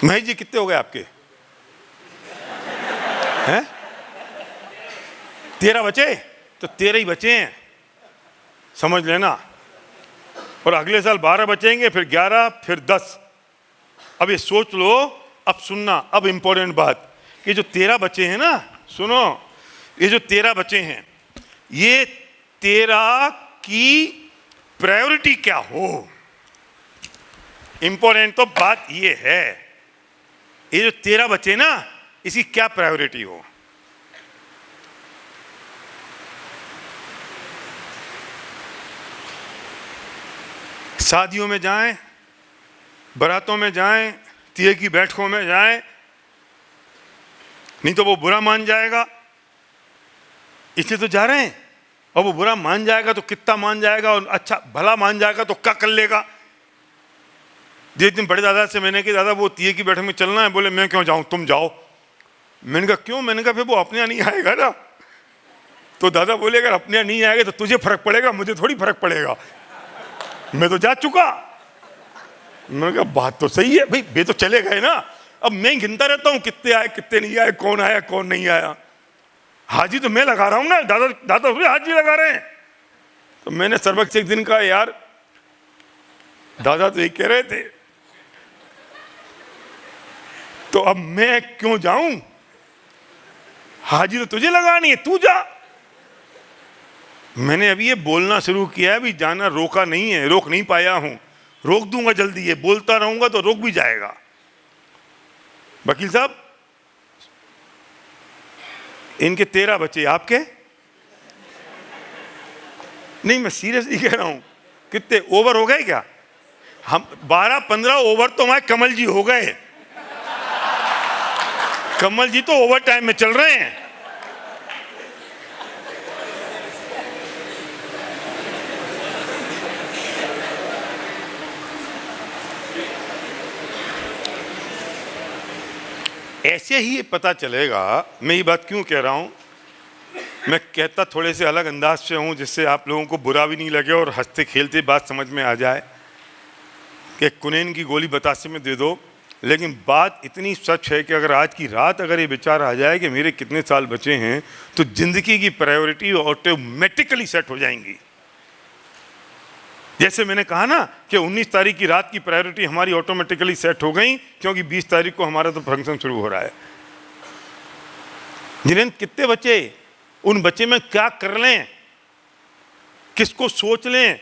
महेश जी कितने हो गए आपके, हैं 13 बचे, तो 13 ही बचे हैं, समझ लेना। और अगले साल 12 बचेंगे, फिर 11, फिर 10। अब ये सोच लो, अब सुनना, अब इंपॉर्टेंट बात, ये जो 13 बचे हैं ना, सुनो, ये जो 13 बचे हैं, ये 13 की प्रायोरिटी क्या हो, इंपॉर्टेंट तो बात ये है, ये जो 13 बचे ना, इसकी क्या प्रायोरिटी हो। शादियों में जाएं, बारातों में जाएं, तीये की बैठकों में जाएं, नहीं तो वो बुरा मान जाएगा, इसलिए तो जा रहे हैं। और वो बुरा मान जाएगा तो कितना मान जाएगा, और अच्छा भला मान जाएगा तो क्या कर लेगा। जिस दिन बड़े दादा से मैंने कहा दादा वो तीये की बैठक में चलना है, बोले मैं क्यों जाऊं, तुम जाओ। मैंने कहा क्यों, मैंने कहा फिर वो अपने यहाँ नहीं आएगा ना। तो दादा बोले अगर अपने यहाँ नहीं आएगा तो तुझे फर्क पड़ेगा, मुझे थोड़ी फर्क पड़ेगा, मैं तो जा चुका। मैंने कहा बात तो सही है भाई, वे तो चले गए ना, अब मैं गिनता रहता हूँ कितने आए कितने नहीं आए, कौन आया कौन नहीं आया। हाजी तो मैं लगा रहा हूँ ना, दादा दादा हाजी लगा रहे हैं। तो मैंने सर्वक्ष एक दिन कहा यार दादा तो ये कह रहे थे, तो अब मैं क्यों जाऊं, हाजी तो तुझे लगानी है, तू जा। मैंने अभी ये बोलना शुरू किया है, अभी जाना रोका नहीं है, रोक नहीं पाया हूं, रोक दूंगा जल्दी, ये बोलता रहूंगा तो रोक भी जाएगा। वकील साहब इनके 13 बच्चे, आपके नहीं, मैं सीरियसली कह रहा हूं, कितने ओवर हो गए क्या, हम 12-15 ओवर तो हमारे कमल जी हो गए। कमल जी तो ओवर टाइम में चल रहे हैं। ऐसे ही ये पता चलेगा। मैं ये बात क्यों कह रहा हूं, मैं कहता थोड़े से अलग अंदाज से हूं जिससे आप लोगों को बुरा भी नहीं लगे और हंसते खेलते बात समझ में आ जाए कि कुनैन की गोली बतासे में दे दो। लेकिन बात इतनी सच है कि अगर आज की रात अगर ये विचार आ जाए कि मेरे कितने साल बचे हैं, तो जिंदगी की प्रायोरिटी ऑटोमेटिकली सेट हो जाएंगी। जैसे मैंने कहा ना कि 19 तारीख की रात की प्रायोरिटी हमारी ऑटोमेटिकली सेट हो गई, क्योंकि 20 तारीख को हमारा तो फंक्शन शुरू हो रहा है। जिन्हें कितने बच्चे, उन बच्चे में क्या कर लें, किसको सोच लें,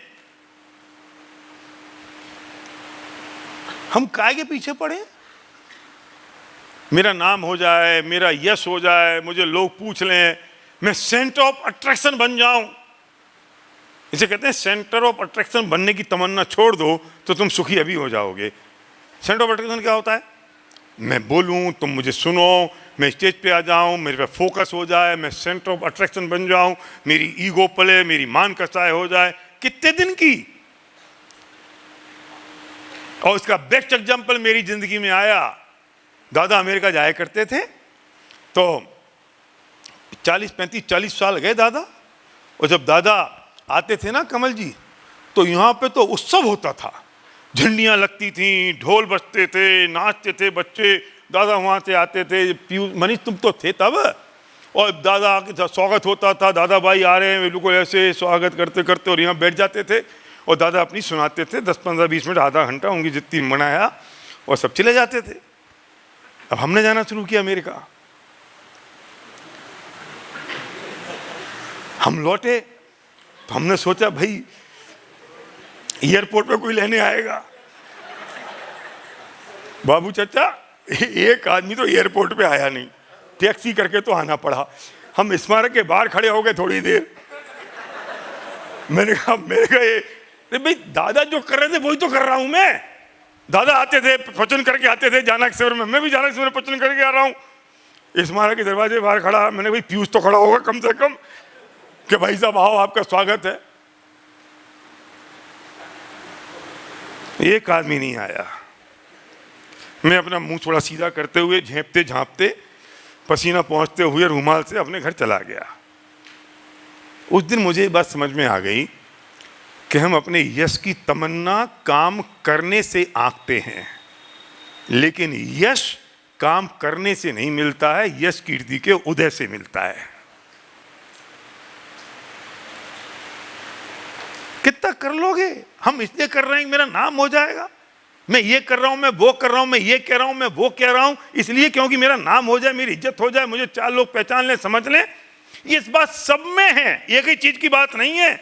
हम काय के पीछे पड़े। मेरा नाम हो जाए, मेरा यश हो जाए, मुझे लोग पूछ लें, मैं सेंटर ऑफ अट्रैक्शन बन जाऊं। इसे कहते हैं सेंटर ऑफ अट्रैक्शन बनने की तमन्ना छोड़ दो तो तुम सुखी अभी हो जाओगे। सेंटर ऑफ अट्रैक्शन क्या होता है? मैं बोलूं, तुम मुझे सुनो, मैं स्टेज पे आ जाऊं, मेरे पे फोकस हो जाए, मैं सेंटर ऑफ अट्रैक्शन बन जाऊं, मेरी ईगो पले, मेरी मान कसाय हो जाए। कितने दिन की। और इसका बेस्ट एग्जाम्पल मेरी जिंदगी में आया। दादा अमेरिका जाया करते थे, तो 40 साल गए दादा। और जब दादा आते थे ना कमल जी, तो यहाँ पे तो उत्सव होता था, झंडियाँ लगती थी, ढोल बजते थे, नाचते थे बच्चे। दादा वहाँ से आते थे, पीयूष मनीष तुम तो थे तब, और दादा के साथ स्वागत होता था, दादा भाई आ रहे हैं, बिल्कुल ऐसे स्वागत करते करते, और यहाँ बैठ जाते थे और दादा अपनी सुनाते थे 10-15-20 मिनट, आधा घंटा, उनकी जितनी मनाया, और सब चले जाते थे। अब हमने जाना शुरू किया अमेरिका। हम लौटे तो हमने सोचा भाई एयरपोर्ट पे कोई लेने आएगा। बाबू चाचा एक आदमी तो एयरपोर्ट पे आया नहीं, टैक्सी करके तो आना पड़ा। हम स्मारक के बाहर खड़े हो गए थोड़ी देर। मैंने कहा ये भाई दादा जो कर रहे थे वही तो कर रहा हूं मैं। दादा आते थे, प्रवचन करके आते थे जानक सेवर में, मैं भी जानक सेवर में प्रवचन करके आ रहा हूं। स्मारक के दरवाजे बाहर खड़ा, मैंने भाई पीयूष तो खड़ा होगा कम से कम कि भाई साहब आओ, आपका स्वागत है। एक आदमी नहीं आया। मैं अपना मुंह थोड़ा सीधा करते हुए, झेंपते झांपते, पसीना पहुंचते हुए रुमाल से अपने घर चला गया। उस दिन मुझे बात समझ में आ गई कि हम अपने यश की तमन्ना काम करने से आंकते हैं, लेकिन यश काम करने से नहीं मिलता है, यश कीर्ति के उदय से मिलता है। कितना कर लोगे? हम इसलिए कर रहे हैं कि मेरा नाम हो जाएगा, मैं ये कर रहा हूं, मैं वो कर रहा हूं, मैं ये कह रहा हूं, मैं वो कह रहा हूं, इसलिए क्योंकि मेरा नाम हो जाए, मेरी इज्जत हो जाए, मुझे 4 लोग पहचान लें, समझ लें। ये इस बात सब में है, एक ही चीज की बात नहीं है।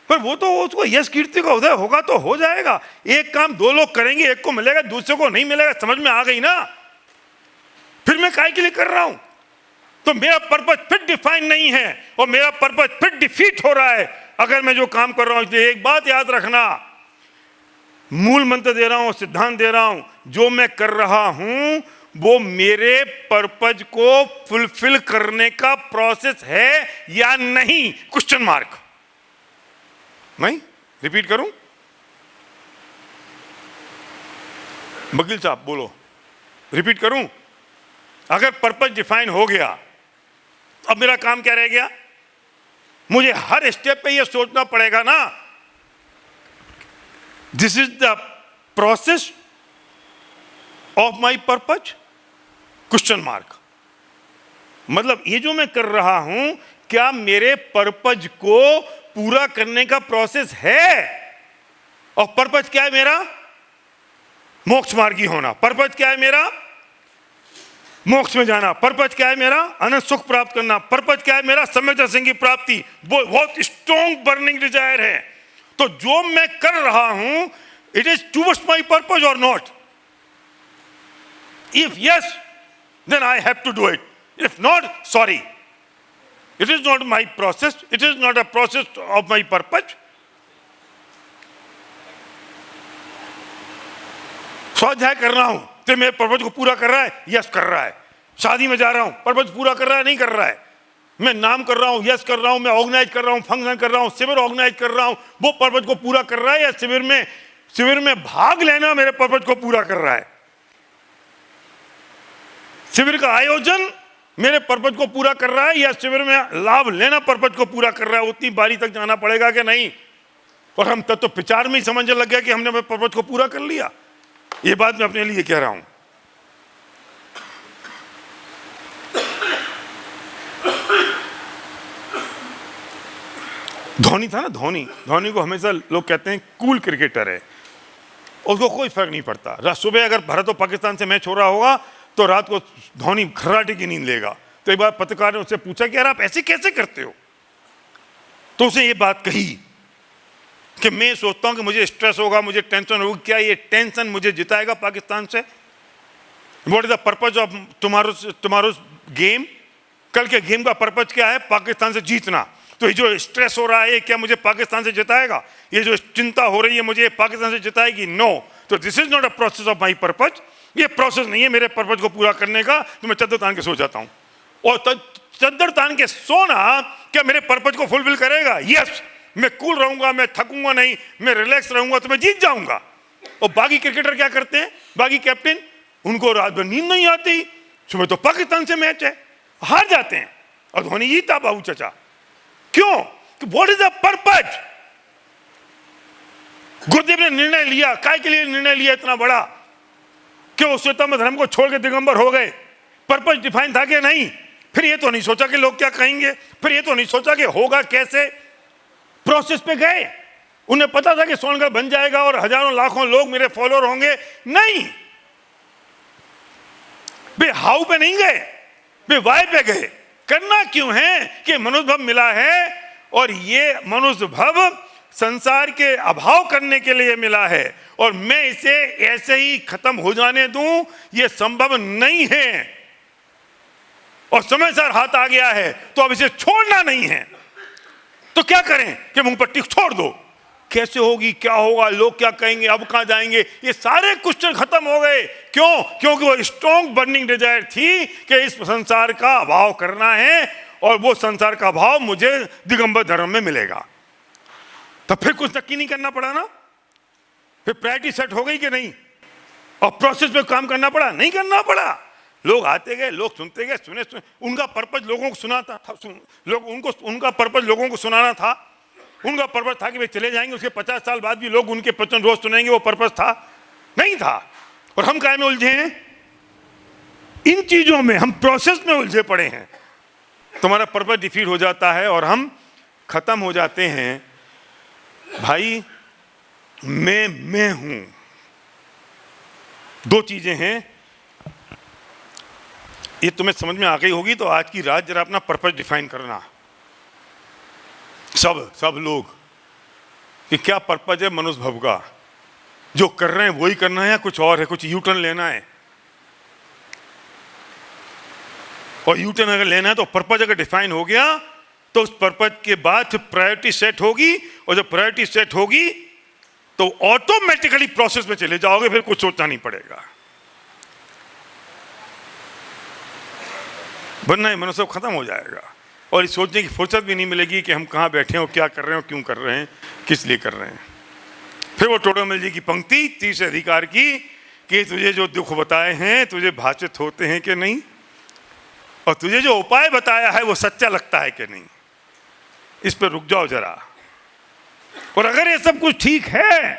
पर वो तो उसको यश कीर्ति का उदय होगा तो हो जाएगा। एक काम 2 लोग करेंगे, एक को मिलेगा, दूसरे को नहीं मिलेगा। समझ में आ गई ना? फिर मैं काय के लिए कर रहा हूं? तो मेरा पर्पस फिर डिफाइन नहीं है और मेरा पर्पस फिर डिफीट हो रहा है अगर मैं जो काम कर रहा हूं। इसलिए एक बात याद रखना, मूल मंत्र दे रहा हूं, सिद्धांत दे रहा हूं, जो मैं कर रहा हूं वो मेरे पर्पस को फुलफिल करने का प्रोसेस है या नहीं? Question mark. नहीं, रिपीट करूं? वकील साहब बोलो, रिपीट करूं? अगर पर्पस डिफाइन हो गया, अब मेरा काम क्या रह गया? मुझे हर स्टेप पे ये सोचना पड़ेगा ना, this is the process of my purpose? Question mark. मतलब ये जो मैं कर रहा हूं, क्या मेरे पर्पस को पूरा करने का प्रोसेस है? और पर्पस क्या है मेरा? मोक्ष मार्गी होना। पर्पस क्या है मेरा? मोक्ष में जाना। पर्पस क्या है मेरा? अनंत सुख प्राप्त करना। पर्पस क्या है मेरा? सम्यक दर्शन की प्राप्ति। वो बहुत स्ट्रॉन्ग बर्निंग डिजायर है। तो जो मैं कर रहा हूं, it is towards my purpose और not? If yes, then I have to do it. If not, sorry. It is not my process. It is not a process of my purpose. स्वाध्याय कर रहा हूं तो मेरे पर्पज को पूरा कर रहा है? यस कर रहा है। शादी में जा रहा हूं, पर्पज पूरा कर रहा है? नहीं कर रहा है। मैं नाम कर रहा हूं, यस कर रहा हूं। मैं ऑर्गेनाइज कर रहा हूं, फंक्शन कर रहा हूं, शिविर ऑर्गेनाइज कर रहा हूं, वो पर्पज को पूरा कर रहा है? या शिविर में भाग लेना मेरे पर्पज को पूरा कर रहा है? शिविर का आयोजन मेरे पर्पज को पूरा कर रहा है या शिविर में लाभ लेना पर्पज को पूरा कर रहा है? उतनी बारी तक जाना पड़ेगा कि नहीं? और हम तब तो विचार में ही समझने लग गया कि हमने अपने पर्पज को पूरा कर लिया। ये बात मैं अपने लिए कह रहा हूं। धोनी था ना, धोनी को हमेशा लोग कहते हैं कूल क्रिकेटर है, उसको कोई फर्क नहीं पड़ता। सुबह अगर भारत और पाकिस्तान से मैच हो रहा होगा तो रात को धोनी खर्राटे की नींद लेगा। तो एक बार पत्रकार ने उससे पूछा कि यार आप ऐसे कैसे करते हो? तो उसने ये बात कही कि मैं सोचता हूं कि मुझे स्ट्रेस होगा, मुझे टेंशन होगी, क्या ये टेंशन मुझे जिताएगा पाकिस्तान से? What is the purpose of tomorrow game? कल के गेम का पर्पज क्या है? पाकिस्तान से जीतना। तो ये जो स्ट्रेस हो रहा है क्या मुझे पाकिस्तान से जिताएगा? ये जो चिंता हो रही है मुझे पाकिस्तान से जिताएगी? नो। तो this is not a process of my purpose. ये प्रोसेस नहीं है मेरे पर्पज को पूरा करने का। तो मैं चद्दर तान के सो जाता हूं, और चद्दर तान के सोना क्या मेरे पर्पज को फुलफिल करेगा? यस। मैं कूल रहूंगा, मैं थकूंगा नहीं, मैं रिलैक्स रहूंगा तो मैं जीत जाऊंगा। और बाकी क्रिकेटर क्या करते हैं? बाकी कैप्टन, उनको रात भर नींद नहीं आती, सुबह तो पाकिस्तान से मैच है, हार जाते हैं। और धोनी जीता बाबू चाचा। क्यों? What is the purpose? गुरुदेव ने निर्णय लिया, काय के लिए निर्णय लिया इतना बड़ा? क्यों श्वेतम धर्म को छोड़ के दिगंबर हो गए? पर्पज डिफाइन था कि नहीं? फिर ये तो नहीं सोचा कि लोग क्या कहेंगे, फिर ये तो नहीं सोचा कि होगा कैसे। प्रोसेस पे गए, उन्हें पता था कि सोनगढ़ बन जाएगा और हजारों लाखों लोग मेरे फॉलोअर होंगे। नहीं, वे हाउ पे नहीं गए, वे वाई पे गए। करना क्यों है कि मनुष्य भव मिला है, और ये मनुष्य भव संसार के अभाव करने के लिए मिला है, और मैं इसे ऐसे ही खत्म हो जाने दूं, यह संभव नहीं है। और समय सर हाथ आ गया है तो अब इसे छोड़ना नहीं है। तो क्या करें कि मुंह पट्टी छोड़ दो? कैसे होगी, क्या होगा, लोग क्या कहेंगे, अब कहां जाएंगे, ये सारे क्वेश्चन खत्म हो गए। क्यों? क्योंकि वो स्ट्रॉन्ग बर्निंग डिजायर थी कि इस संसार का अभाव करना है, और वो संसार का अभाव मुझे दिगंबर धर्म में मिलेगा। तो फिर कुछ नक्की नहीं करना पड़ा ना, फिर प्रायोरिटी सेट हो गई कि नहीं? और प्रोसेस पे काम करना पड़ा? नहीं करना पड़ा। लोग आते गए, लोग सुनते गए, सुने, उनका पर्पज लोगों को सुनाता था, उनका पर्पज लोगों को सुनाना था। उनका पर्पज था कि वे चले जाएंगे, उसके 50 साल बाद भी लोग उनके प्रवचन रोज सुनेंगे। वो पर्पज था? नहीं था। और हम काय में उलझे हैं? इन चीजों में हम प्रोसेस में उलझे पड़े हैं। तुम्हारा पर्पज डिफीट हो जाता है और हम खत्म हो जाते हैं। भाई मैं हूं, दो चीजें हैं, ये तुम्हें समझ में आ गई होगी। तो आज की रात जरा अपना पर्पज डिफाइन करना, सब लोग, कि क्या पर्पज है मनुष्य भव का। जो कर रहे हैं वही करना है या कुछ और है, कुछ यू टर्न लेना है? और यू टर्न अगर लेना है तो पर्पज अगर डिफाइन हो गया तो उस पर्पज के बाद प्रायोरिटी सेट होगी, और जब प्रायोरिटी सेट होगी तो ऑटोमेटिकली प्रोसेस में चले जाओगे, फिर कुछ सोचना नहीं पड़ेगा। वरना ये मनुष्य खत्म हो जाएगा, और ये सोचने की फुर्सत भी नहीं मिलेगी कि हम कहाँ बैठे हैं, क्या कर रहे हैं, क्यों कर रहे हैं, किस लिए कर रहे हैं। फिर वो टोडरमल जी की पंक्ति तीसरे अधिकार की कि तुझे जो दुख बताए हैं तुझे भाषित होते हैं कि नहीं, और तुझे जो उपाय बताया है वो सच्चा लगता है कि नहीं। इस पर रुक जाओ जरा। और अगर ये सब कुछ ठीक है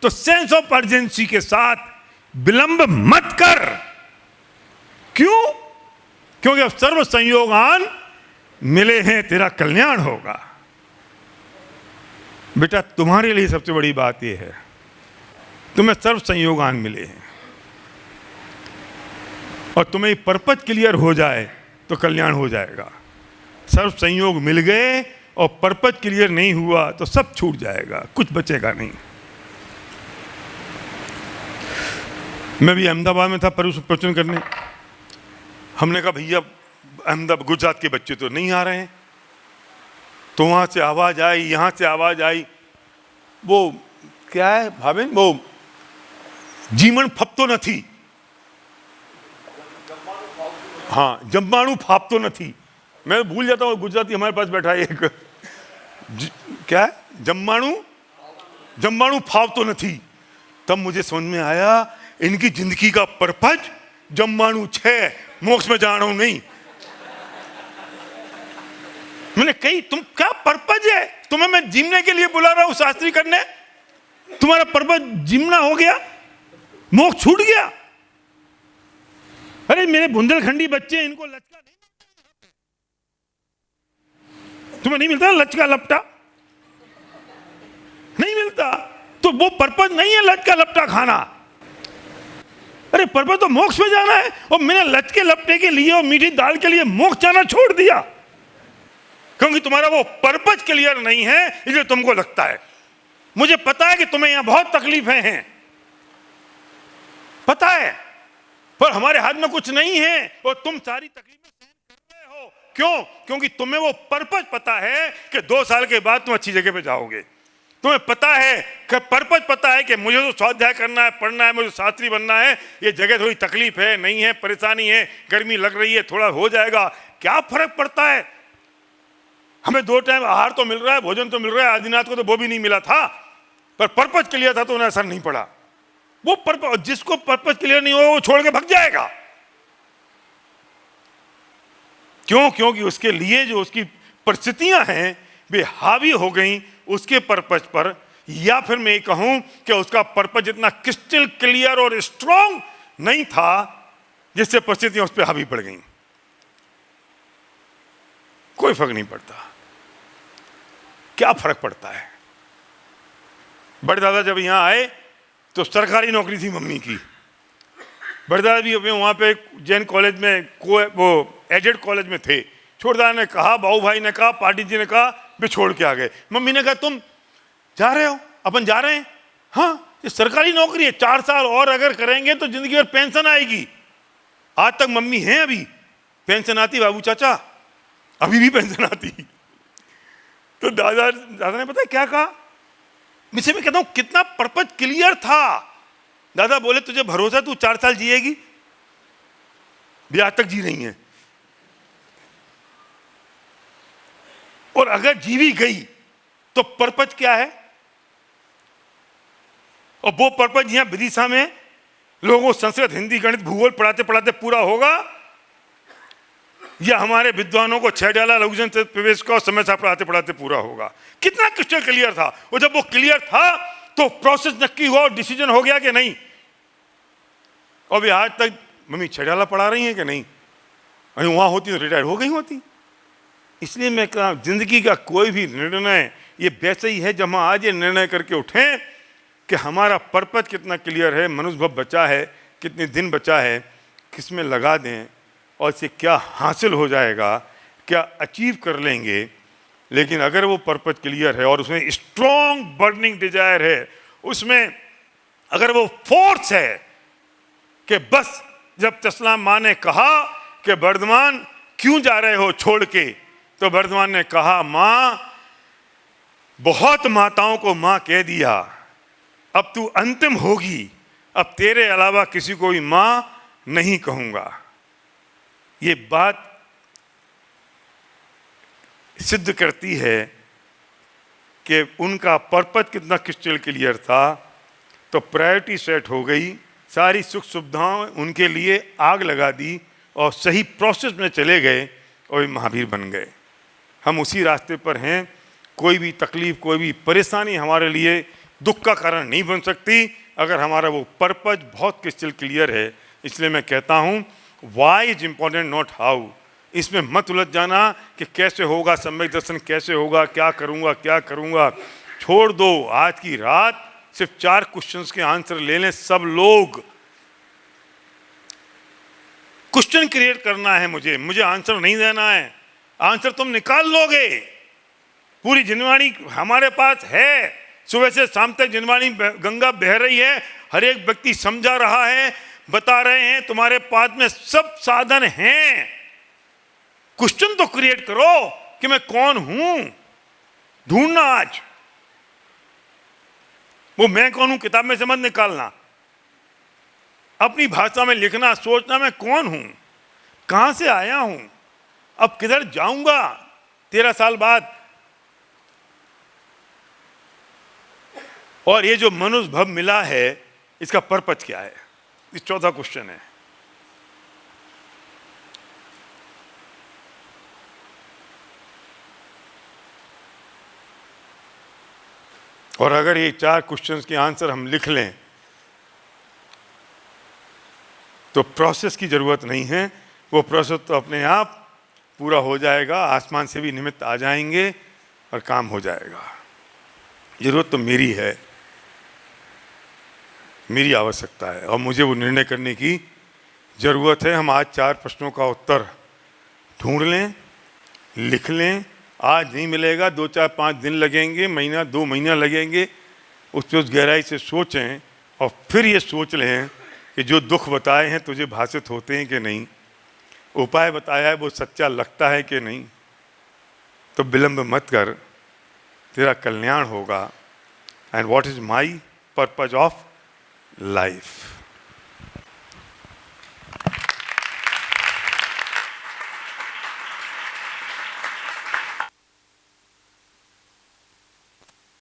तो सेंस ऑफ अर्जेंसी के साथ विलंब मत कर। क्यों? क्योंकि अब सर्व संयोगान मिले हैं, तेरा कल्याण होगा। बेटा तुम्हारे लिए सबसे बड़ी बात यह है, तुम्हें सर्व संयोगान मिले हैं, और तुम्हें पर्पज क्लियर हो जाए तो कल्याण हो जाएगा। सर्व संयोग मिल गए और पर्पज क्लियर नहीं हुआ तो सब छूट जाएगा, कुछ बचेगा नहीं। मैं भी अहमदाबाद में था प्रवचन करने। हमने कहा भैया अहमदाबाद गुजरात के बच्चे तो नहीं आ रहे हैं, तो वहाँ से आवाज़ आई, यहाँ से आवाज़ आई, वो क्या है भाभी, वो જીવન ફપતો નથી. हाँ, जम्बाणु फापतो नहीं. मैं भूल जाता हूँ, गुजराती हमारे पास बैठा है एक, क्या है, जम्बाणु फापतो नहीं. तब मुझे समझ में आया इनकी जिंदगी का पर्पज जम्बाणु छे, मोक्ष में जाना नहीं. मैंने कही तुम क्या पर्पज है, तुम्हें मैं जिमने के लिए बुला रहा हूं शास्त्री करने, तुम्हारा पर्पज जिमना हो गया, मोक्ष छूट गया. अरे मेरे बुंदेलखंडी बच्चे, इनको लचका नहीं मिलता, तुम्हें नहीं मिलता लचका लपटा, नहीं मिलता. तो वो पर्पज नहीं है लचका लपटा खाना. अरे पर्पज तो मोक्ष में जाना है, और मैंने लचके लपटे के लिए और मीठी दाल के लिए मोक्ष जाना छोड़ दिया, क्योंकि तुम्हारा वो पर्पज क्लियर नहीं है, इसलिए तुमको लगता है. मुझे पता है कि तुम्हें यहां बहुत तकलीफें हैं, पता है, पर हमारे हाथ में कुछ नहीं है और तुम सारी तकलीफें सहन कर रहे हो. क्यों? क्योंकि तुम्हें वो पर्पज पता है कि 2 साल के बाद तुम अच्छी जगह पे जाओगे. तुम्हें पता है कि पर्पज पता है कि मुझे तो स्वाध्याय करना है, पढ़ना है, मुझे शास्त्री बनना है. ये जगह थोड़ी तकलीफ है, नहीं है, परेशानी है, गर्मी लग रही है, थोड़ा हो जाएगा, क्या फर्क पड़ता है. हमें 2 टाइम आहार तो मिल रहा है, भोजन तो मिल रहा है. आदिनाथ को तो वो भी नहीं मिला था, पर पर्पज क्लियर था तो उन्हें असर नहीं पड़ा. वो पर्पज, जिसको पर्पज क्लियर नहीं हो वो छोड़ के भाग जाएगा. क्यों? क्योंकि उसके लिए जो उसकी परिस्थितियां हैं वे हावी हो गई उसके पर्पज पर, या फिर मैं कहूं कि उसका पर्पज इतना क्रिस्टल क्लियर और स्ट्रांग नहीं था जिससे परिस्थितियां उस पर हावी पड़ गई. कोई फर्क नहीं पड़ता. क्या फर्क पड़ता है? बड़े दादा जब यहां आए तो सरकारी नौकरी थी मम्मी की. बड़े दादा भी वहाँ पे जैन कॉलेज में वो एडेड कॉलेज में थे. छोटे दादा ने कहा, बाबू भाई ने कहा, पाटिल जी ने कहा, वे छोड़ के आ गए. मम्मी ने कहा तुम जा रहे हो, अपन जा रहे हैं. हाँ, ये सरकारी नौकरी है, 4 साल और अगर करेंगे तो जिंदगी भर पेंशन आएगी. आज तक मम्मी हैं, अभी पेंशन आती. बाबू चाचा अभी भी पेंशन आती. तो दादा ने पता है क्या कहा, मुझसे मैं कहता हूं कितना पर्पज क्लियर था. दादा बोले तुझे भरोसा तू 4 साल जिएगी? भी आज तक जी रही है. और अगर जीवी गई तो पर्पज क्या है? और वो पर्पज यहां विदिशा में लोगों को संस्कृत, हिंदी, गणित, भूगोल पढ़ाते पढ़ाते पूरा होगा, या हमारे विद्वानों को 6 डाला लघुजन से प्रवेश का समय से पढ़ाते पढ़ाते पूरा होगा? कितना क्रिस्टल क्लियर था. और जब वो क्लियर था तो प्रोसेस नक्की हुआ और डिसीजन हो गया कि नहीं. और भी आज तक मम्मी 6 डाला पढ़ा रही हैं कि नहीं? अरे वहां होती तो रिटायर हो गई होती. इसलिए मैं कहा जिंदगी का कोई भी निर्णय ये वैसे ही है जब हम आज ये निर्णय करके उठें कि हमारा पर्पज कितना क्लियर है, मनुष्य भव बचा है, कितने दिन बचा है, किस में लगा दें और इससे क्या हासिल हो जाएगा, क्या अचीव कर लेंगे. लेकिन अगर वो पर्पज क्लियर है और उसमें स्ट्रॉन्ग बर्निंग डिजायर है, उसमें अगर वो फोर्स है कि बस जब तस्ला माँ ने कहा कि वर्धमान क्यों जा रहे हो छोड़ के, तो वर्धमान ने कहा माँ बहुत माताओं को माँ कह दिया, अब तू अंतिम होगी, अब तेरे अलावा किसी को भी माँ नहीं कहूंगा. ये बात सिद्ध करती है कि उनका पर्पज कितना क्रिस्टल क्लियर था. तो प्रायोरिटी सेट हो गई, सारी सुख सुविधाओं उनके लिए आग लगा दी और सही प्रोसेस में चले गए और वे महावीर बन गए. हम उसी रास्ते पर हैं. कोई भी तकलीफ, कोई भी परेशानी हमारे लिए दुख का कारण नहीं बन सकती अगर हमारा वो पर्पज बहुत क्रिस्टल क्लियर है. इसलिए मैं कहता हूँ why is important not how. इसमें मत उलझ जाना कि कैसे होगा सम्यक दर्शन, कैसे होगा, क्या करूँगा. छोड़ दो. आज की रात सिर्फ 4 क्वेश्चंस के आंसर ले लें सब लोग. क्वेश्चन क्रिएट करना है, मुझे आंसर नहीं देना है. आंसर तुम निकाल लोगे. पूरी जिनवाणी हमारे पास है, सुबह से शाम तक जिनवाणी गंगा बह रही है, हर एक व्यक्ति समझा रहा है, बता रहे हैं, तुम्हारे पास में सब साधन हैं. क्वेश्चन तो क्रिएट करो कि मैं कौन हूं. ढूंढना आज वो मैं कौन हूं किताब में से मत निकालना. अपनी भाषा में लिखना, सोचना मैं कौन हूं, कहां से आया हूं, अब किधर जाऊंगा 13 साल बाद, और ये जो मनुष्य भव मिला है इसका पर्पज क्या है। ये चौथा क्वेश्चन है। और अगर ये 4 क्वेश्चंस के आंसर हम लिख लें तो प्रोसेस की जरूरत नहीं है, वो प्रोसेस तो अपने आप पूरा हो जाएगा, आसमान से भी निमित्त आ जाएंगे और काम हो जाएगा। जरूरत तो मेरी है, मेरी आवश्यकता है, और मुझे वो निर्णय करने की जरूरत है। हम आज 4 प्रश्नों का उत्तर ढूंढ लें, लिख लें। आज नहीं मिलेगा, 2, 4, 5 दिन लगेंगे, महीना 2 महीना लगेंगे, उस पर उस गहराई से सोचें और फिर ये सोच लें कि जो दुख बताए हैं तुझे भाषित होते हैं कि नहीं, उपाय बताया है वो सच्चा लगता है कि नहीं, तो विलंब मत कर, तेरा कल्याण होगा। And what is my purpose of life.